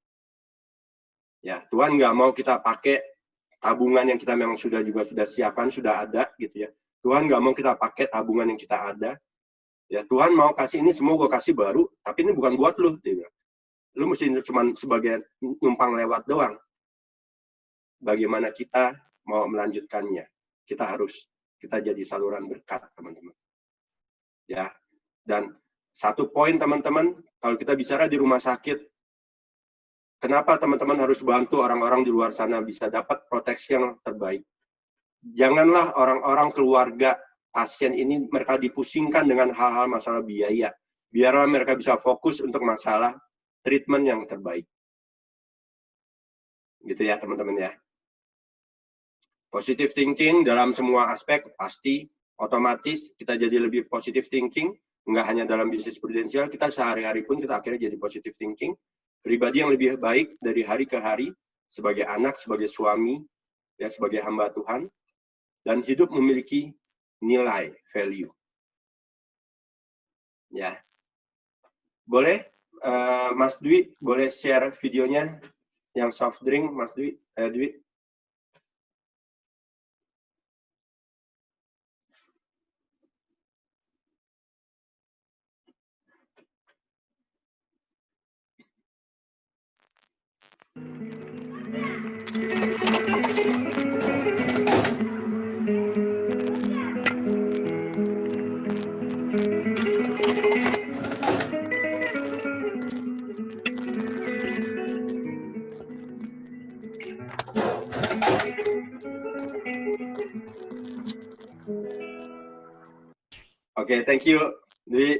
Ya, Tuhan nggak mau kita pakai tabungan yang kita memang sudah siapkan, sudah ada gitu ya. Tuhan nggak mau kita pakai tabungan yang kita ada. Ya, Tuhan mau kasih ini semua gue kasih baru, tapi ini bukan buat lu. Dia bilang. Lu mesti cuma sebagai numpang lewat doang. Bagaimana kita mau melanjutkannya? Kita jadi saluran berkat, teman-teman. Ya, dan satu poin teman-teman, kalau kita bicara di rumah sakit, kenapa teman-teman harus bantu orang-orang di luar sana bisa dapat proteksi yang terbaik? Janganlah orang-orang keluarga pasien ini mereka dipusingkan dengan hal-hal masalah biaya. Biarlah mereka bisa fokus untuk masalah treatment yang terbaik. Gitu ya teman-teman ya. Positive thinking dalam semua aspek pasti otomatis kita jadi lebih positive thinking. Nggak hanya dalam bisnis prudensial, kita sehari-hari pun kita akhirnya jadi positive thinking. Pribadi yang lebih baik dari hari ke hari, sebagai anak, sebagai suami, ya sebagai hamba Tuhan. Dan hidup memiliki nilai, value. Ya, boleh Mas Dwi, boleh share videonya yang soft drink, Mas Dwi, Dwi. Oke, thank you, Dwi.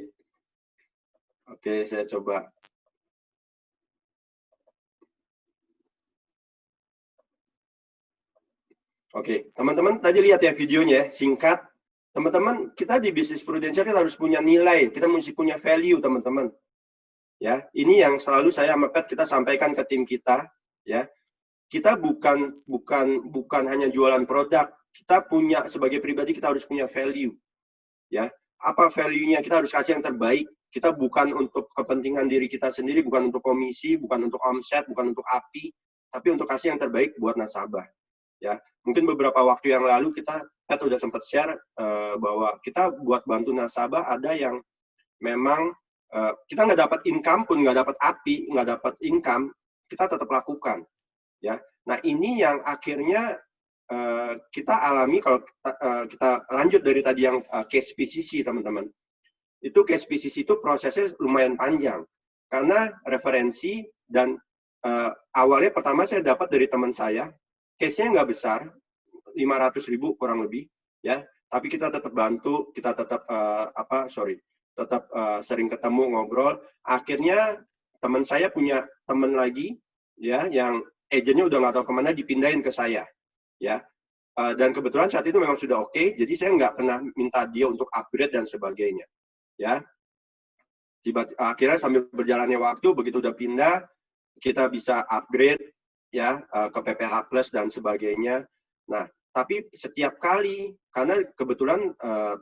Oke, saya coba. Oke, teman-teman tadi lihat ya videonya, singkat. Teman-teman, kita di bisnis prudensial kita harus punya nilai, kita mesti punya value, teman-teman. Ya, ini yang selalu saya sama Pat kita sampaikan ke tim kita, ya. Kita bukan hanya jualan produk, kita punya sebagai pribadi kita harus punya value. Ya, apa value-nya? Kita harus kasih yang terbaik. Kita bukan untuk kepentingan diri kita sendiri, bukan untuk komisi, bukan untuk omset, bukan untuk API, tapi untuk kasih yang terbaik buat nasabah. Ya, mungkin beberapa waktu yang lalu kita udah sempat share bahwa kita buat bantu nasabah ada yang memang kita nggak dapat income pun, nggak dapat API, nggak dapat income, kita tetap lakukan. Ya, nah ini yang akhirnya kita alami kalau kita lanjut dari tadi yang case PCC teman-teman. Itu case PCC itu prosesnya lumayan panjang karena referensi dan awalnya pertama saya dapat dari teman saya, case-nya nggak besar, 500.000 kurang lebih, ya. Tapi kita tetap bantu, kita tetap tetap sering ketemu ngobrol. Akhirnya teman saya punya teman lagi, ya, yang agennya udah nggak tahu kemana dipindahin ke saya, ya. Dan kebetulan saat itu memang sudah oke, jadi saya nggak pernah minta dia untuk upgrade dan sebagainya, ya. Akhirnya sambil berjalannya waktu, begitu udah pindah, kita bisa upgrade, ya, ke PPH Plus dan sebagainya. Nah, tapi setiap kali, karena kebetulan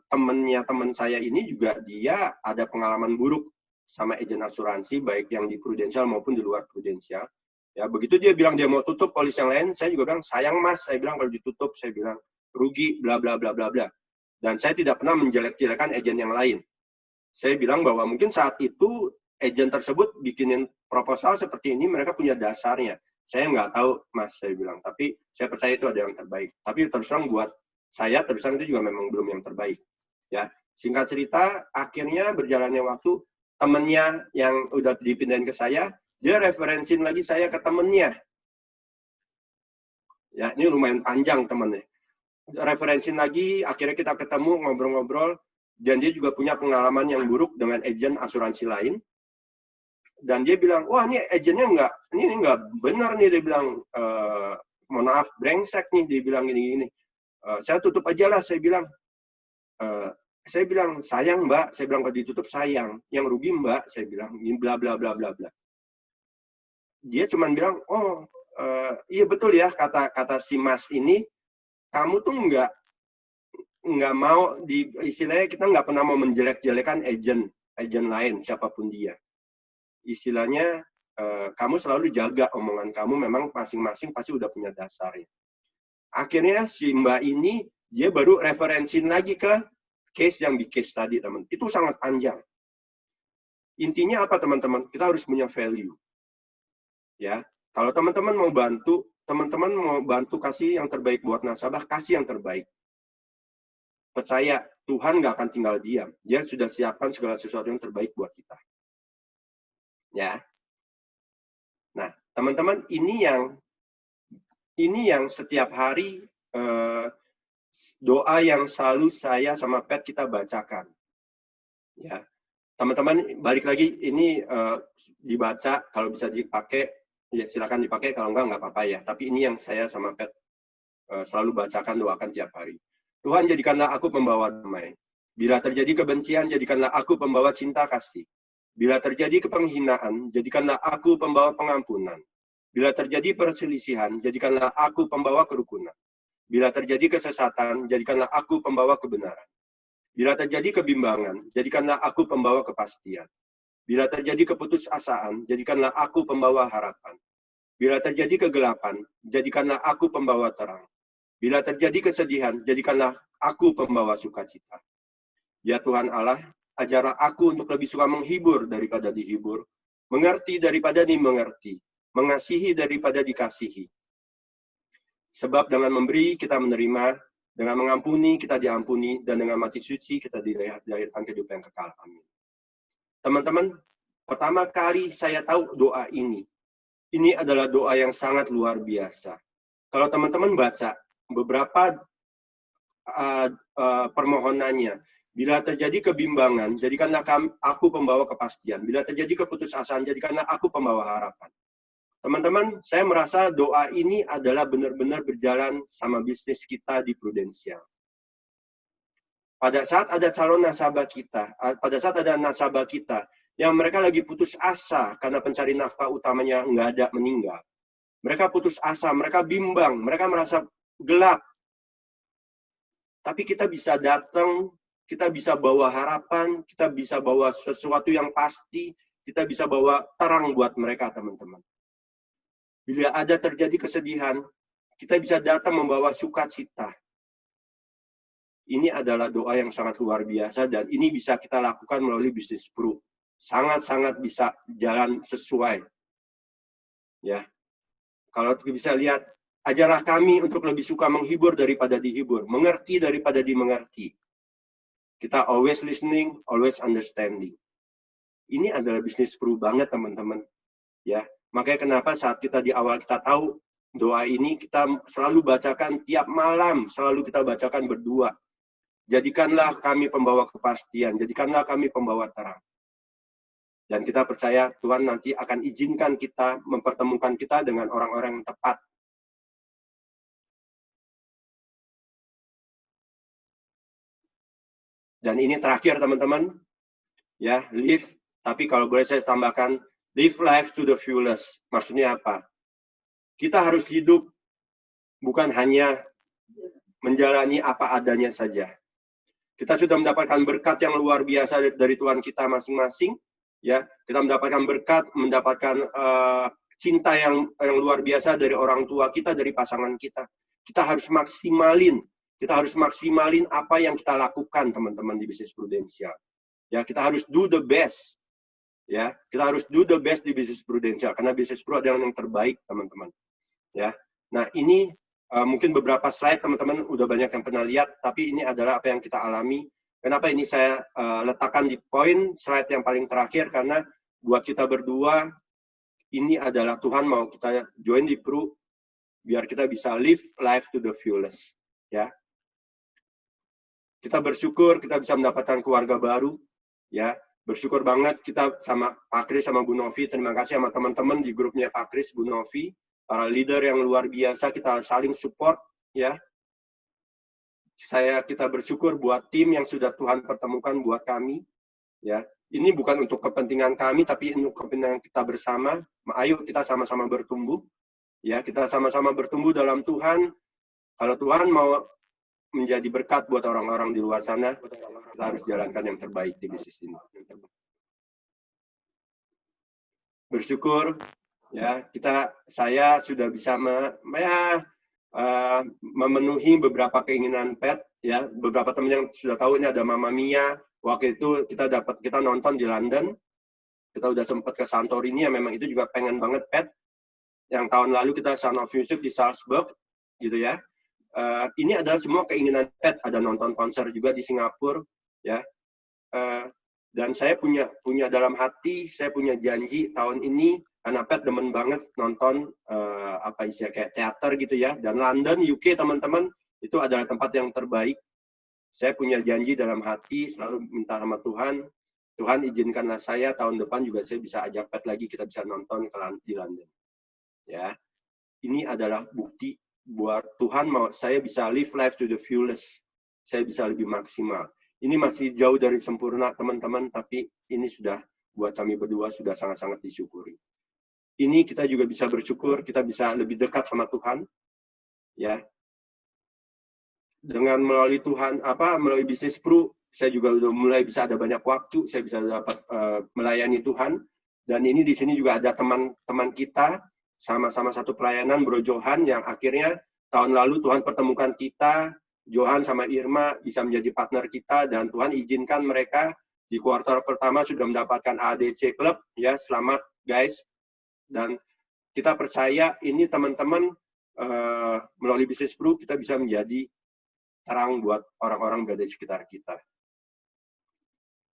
teman saya ini juga dia ada pengalaman buruk sama agen asuransi, baik yang di prudensial maupun di luar prudensial. Ya, begitu dia bilang dia mau tutup polis yang lain, saya juga bilang, sayang mas, saya bilang kalau ditutup, saya bilang, rugi, bla bla bla bla bla. Dan saya tidak pernah menjelek-jelekan agen yang lain. Saya bilang bahwa mungkin saat itu agen tersebut bikinin proposal seperti ini, mereka punya dasarnya. Saya nggak tahu, mas, saya bilang. Tapi saya percaya itu ada yang terbaik. Tapi terus terang buat saya, terus terang itu juga memang belum yang terbaik. Ya, singkat cerita, akhirnya berjalannya waktu, temennya yang udah dipindahin ke saya, dia referensin lagi saya ke temennya. Ya, ini lumayan panjang temennya. Referensin lagi, akhirnya kita ketemu, ngobrol-ngobrol, dan dia juga punya pengalaman yang buruk dengan agen asuransi lain. Dan dia bilang, wah ini agennya ini nggak benar nih, dia bilang, mohon maaf, brengsek nih, dia bilang gini-gini. Saya tutup aja lah, saya bilang. Saya bilang, sayang mbak, saya bilang kalau ditutup sayang. Yang rugi mbak, saya bilang, ini bla bla bla bla bla. Dia cuma bilang, oh iya betul ya, kata si mas ini, kamu tuh nggak mau, istilahnya kita nggak pernah mau menjelek-jelekan agen lain, siapapun dia. Istilahnya, kamu selalu jaga omongan kamu, memang masing-masing pasti udah punya dasarnya. Akhirnya si mbak ini dia baru referensiin lagi ke case yang di case tadi, teman. Itu sangat panjang. Intinya apa, teman-teman? Kita harus punya value. Ya, kalau teman-teman mau bantu kasih yang terbaik buat nasabah, kasih yang terbaik. Percaya, Tuhan nggak akan tinggal diam. Dia sudah siapkan segala sesuatu yang terbaik buat kita. Ya. Nah, teman-teman, ini yang setiap hari doa yang selalu saya sama Pat kita bacakan. Ya. Teman-teman, balik lagi, ini dibaca, kalau bisa dipakai, ya silakan dipakai, kalau nggak apa-apa ya. Tapi ini yang saya sama Pat selalu bacakan, doakan tiap hari. Tuhan, jadikanlah aku pembawa damai. Bila terjadi kebencian, jadikanlah aku pembawa cinta kasih. Bila terjadi kepenghinaan, jadikanlah aku pembawa pengampunan. Bila terjadi perselisihan, jadikanlah aku pembawa kerukunan. Bila terjadi kesesatan, jadikanlah aku pembawa kebenaran. Bila terjadi kebimbangan, jadikanlah aku pembawa kepastian. Bila terjadi keputusasaan, jadikanlah aku pembawa harapan. Bila terjadi kegelapan, jadikanlah aku pembawa terang. Bila terjadi kesedihan, jadikanlah aku pembawa sukacita. Ya Tuhan Allah, ajarlah aku untuk lebih suka menghibur daripada dihibur, mengerti daripada dimengerti, mengasihi daripada dikasihi. Sebab dengan memberi kita menerima, dengan mengampuni kita diampuni, dan dengan mati suci kita dilahirkan kehidupan yang kekal. Amin. Teman-teman, pertama kali saya tahu doa ini adalah doa yang sangat luar biasa. Kalau teman-teman baca beberapa permohonannya, bila terjadi kebimbangan, jadikanlah aku pembawa kepastian. Bila terjadi keputusasaan, jadikanlah aku pembawa harapan. Teman-teman, saya merasa doa ini adalah benar-benar berjalan sama bisnis kita di Prudensial. Pada saat ada calon nasabah kita, pada saat ada nasabah kita yang mereka lagi putus asa karena pencari nafkah utamanya nggak ada, meninggal. Mereka putus asa, mereka bimbang, mereka merasa gelap. Tapi kita bisa datang, kita bisa bawa harapan, kita bisa bawa sesuatu yang pasti, kita bisa bawa terang buat mereka, teman-teman. Bila ada terjadi kesedihan, kita bisa datang membawa sukacita. Ini adalah doa yang sangat luar biasa, dan ini bisa kita lakukan melalui bisnis Pro. Sangat-sangat bisa jalan sesuai. Ya, kalau bisa lihat, ajarlah kami untuk lebih suka menghibur daripada dihibur, mengerti daripada dimengerti. Kita always listening, always understanding. Ini adalah bisnis Pro banget, teman-teman. Ya, makanya kenapa saat kita di awal kita tahu doa ini, kita selalu bacakan tiap malam, selalu kita bacakan berdua. Jadikanlah kami pembawa kepastian, jadikanlah kami pembawa terang. Dan kita percaya Tuhan nanti akan izinkan kita, mempertemukan kita dengan orang-orang yang tepat. Dan ini terakhir, teman-teman. Ya, live, tapi kalau boleh saya tambahkan, live life to the fullest. Maksudnya apa? Kita harus hidup bukan hanya menjalani apa adanya saja. Kita sudah mendapatkan berkat yang luar biasa dari Tuhan kita masing-masing. Ya, kita mendapatkan berkat, mendapatkan cinta yang luar biasa dari orang tua kita, dari pasangan kita. Kita harus maksimalin. Kita harus maksimalin apa yang kita lakukan, teman-teman, di bisnis Prudensial. Ya, kita harus do the best. Ya, kita harus do the best di bisnis Prudensial karena bisnis Pro adalah yang terbaik, teman-teman. Ya. Nah, ini mungkin beberapa slide teman-teman udah banyak yang pernah lihat, tapi ini adalah apa yang kita alami. Kenapa ini saya letakkan di poin slide yang paling terakhir, karena buat kita berdua ini adalah Tuhan mau kita join di Pro biar kita bisa live life to the fullest. Ya. Kita bersyukur kita bisa mendapatkan keluarga baru, ya. Bersyukur banget kita sama Pak Kris sama Bu Novi. Terima kasih sama teman-teman di grupnya Pak Kris, Bu Novi, para leader yang luar biasa. Kita saling support, ya. Kita bersyukur buat tim yang sudah Tuhan pertemukan buat kami, ya. Ini bukan untuk kepentingan kami, tapi untuk kepentingan kita bersama. Ayo kita sama-sama bertumbuh, ya. Kita sama-sama bertumbuh dalam Tuhan. Kalau Tuhan mau menjadi berkat buat orang-orang di luar sana, kita harus jalankan yang terbaik di bisnis ini. Bersyukur, ya, saya sudah bisa memenuhi beberapa keinginan Pat, ya. Beberapa teman yang sudah tahu ini ada Mama Mia. Waktu itu kita nonton di London. Kita udah sempat ke Santorini, ya memang itu juga pengen banget Pat. Yang tahun lalu kita Sound of Music di Salzburg, gitu ya. Ini adalah semua keinginan Pat. Ada nonton konser juga di Singapura, ya. Dan saya punya dalam hati, saya punya janji tahun ini, karena Pat demen banget nonton kayak teater gitu ya. Dan London, UK teman-teman, itu adalah tempat yang terbaik. Saya punya janji dalam hati, selalu minta sama Tuhan, Tuhan izinkanlah saya tahun depan juga saya bisa ajak Pat lagi, kita bisa nonton di London. Ya, ini adalah bukti buat Tuhan mau saya bisa live life to the fullest. Saya bisa lebih maksimal. Ini masih jauh dari sempurna teman-teman, tapi ini sudah buat kami berdua sudah sangat-sangat disyukuri. Ini kita juga bisa bersyukur, kita bisa lebih dekat sama Tuhan, ya. Dengan melalui Tuhan, melalui bisnis Pro, saya juga udah mulai bisa ada banyak waktu, saya bisa dapat melayani Tuhan. Dan ini di sini juga ada teman-teman kita, sama-sama satu pelayanan, Bro Johan, yang akhirnya tahun lalu Tuhan pertemukan kita, Johan sama Irma bisa menjadi partner kita, dan Tuhan izinkan mereka di kuartal pertama sudah mendapatkan ADC Club, ya. Selamat guys. Dan kita percaya ini teman-teman melalui bisnis Pro kita bisa menjadi terang buat orang-orang berada di sekitar kita.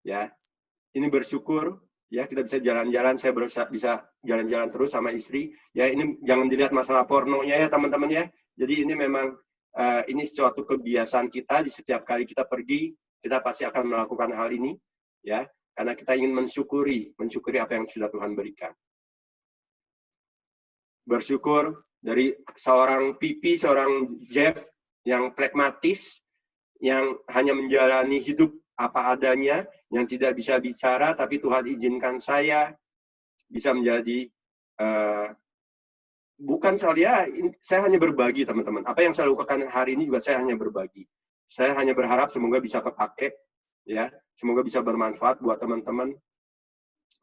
Ya, ini bersyukur ya kita bisa jalan-jalan, saya bisa jalan-jalan terus sama istri. Ya, ini jangan dilihat masalah pornonya ya teman-teman ya. Jadi ini memang ini suatu kebiasaan kita, di setiap kali kita pergi kita pasti akan melakukan hal ini ya, karena kita ingin mensyukuri apa yang sudah Tuhan berikan. Bersyukur dari seorang Pipi, seorang Jeff yang pragmatis, yang hanya menjalani hidup apa adanya, yang tidak bisa bicara, tapi Tuhan izinkan saya bisa menjadi, bukan saya hanya berbagi teman-teman. Apa yang saya lakukan hari ini juga saya hanya berbagi. Saya hanya berharap semoga bisa kepake, ya, semoga bisa bermanfaat buat teman-teman.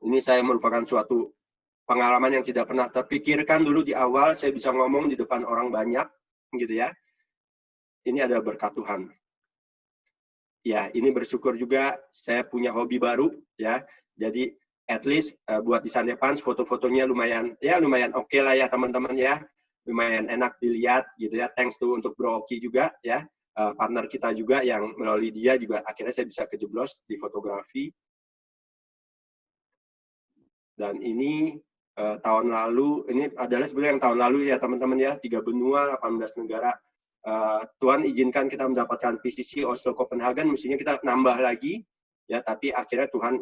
Ini saya merupakan suatu pengalaman yang tidak pernah terpikirkan dulu di awal, saya bisa ngomong di depan orang banyak, gitu ya. Ini adalah berkat Tuhan. Ya, ini bersyukur juga saya punya hobi baru, ya. Jadi, at least buat di Sunday Punch, foto-fotonya lumayan oke lah ya teman-teman ya. Lumayan enak dilihat, gitu ya. Thanks to untuk Bro Oki juga, ya. Partner kita juga yang melalui dia juga akhirnya saya bisa kejeblos di fotografi. Dan ini tahun lalu, ini adalah sebenarnya yang tahun lalu ya teman-teman ya, 3 benua, 18 negara. Tuhan izinkan kita mendapatkan PCC Oslo Copenhagen, mestinya kita nambah lagi, ya, tapi akhirnya Tuhan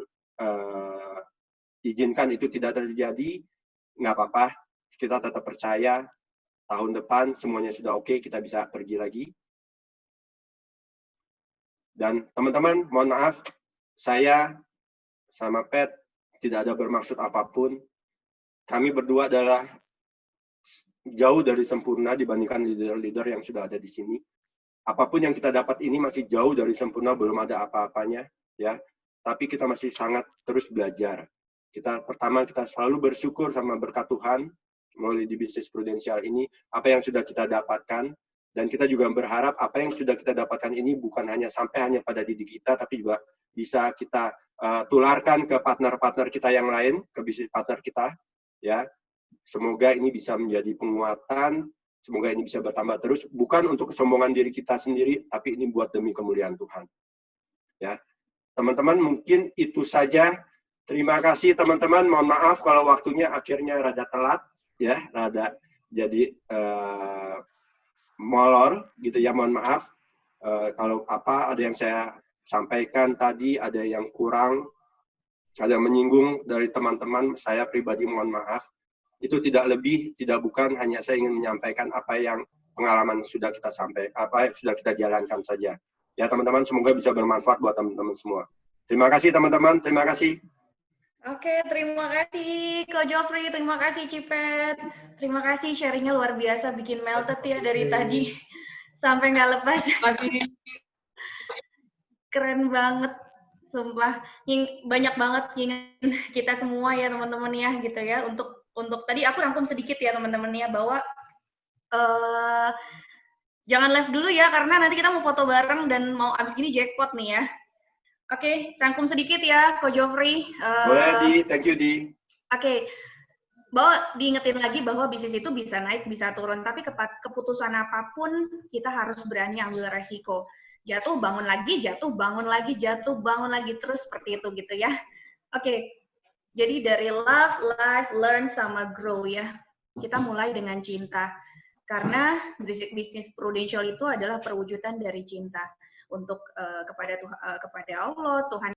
izinkan itu tidak terjadi, nggak apa-apa, kita tetap percaya, tahun depan semuanya sudah oke, kita bisa pergi lagi. Dan teman-teman, mohon maaf, saya sama Pat tidak ada bermaksud apapun. Kami berdua adalah jauh dari sempurna dibandingkan leader-leader yang sudah ada di sini. Apapun yang kita dapat ini masih jauh dari sempurna, belum ada apa-apanya, ya. Tapi kita masih sangat terus belajar. Pertama kita selalu bersyukur sama berkat Tuhan melalui di bisnis prudensial ini, apa yang sudah kita dapatkan, dan kita juga berharap apa yang sudah kita dapatkan ini bukan hanya pada diri kita, tapi juga bisa kita tularkan ke partner-partner kita yang lain, ke bisnis partner kita, ya. Semoga ini bisa menjadi penguatan, semoga ini bisa bertambah terus, bukan untuk kesombongan diri kita sendiri, tapi ini buat demi kemuliaan Tuhan. Ya, teman-teman, mungkin itu saja. Terima kasih teman-teman. Mohon maaf kalau waktunya akhirnya rada telat, ya, rada jadi molor, gitu ya. Mohon maaf kalau ada yang saya sampaikan tadi ada yang kurang, ada yang menyinggung dari teman-teman. Saya pribadi mohon maaf. Itu tidak lebih, tidak bukan, hanya saya ingin menyampaikan apa yang pengalaman sudah kita apa yang sudah kita jalankan saja. Ya teman-teman, semoga bisa bermanfaat buat teman-teman semua. Terima kasih teman-teman, terima kasih. Oke, terima kasih Ko Joffrey, terima kasih Cipet, terima kasih sharingnya luar biasa, bikin melted ya dari tadi sampai nggak lepas. Masih Keren banget, sumpah. Banyak banget ingin kita semua ya teman-teman ya gitu ya untuk tadi aku rangkum sedikit ya teman-teman ya bahwa Jangan live dulu ya, karena nanti kita mau foto bareng dan mau abis gini jackpot nih ya. Oke, rangkum sedikit ya, Ko Joffrey. Boleh, Di. Thank you, Di. Oke, bahwa diingetin lagi bahwa bisnis itu bisa naik, bisa turun, tapi keputusan apapun kita harus berani ambil resiko. Jatuh, bangun lagi, jatuh, bangun lagi, jatuh, bangun lagi, terus seperti itu gitu ya. Oke, jadi dari love, life, learn, sama grow ya. Kita mulai dengan cinta. Karena bisnis prudential itu adalah perwujudan dari cinta untuk kepada Allah, Tuhan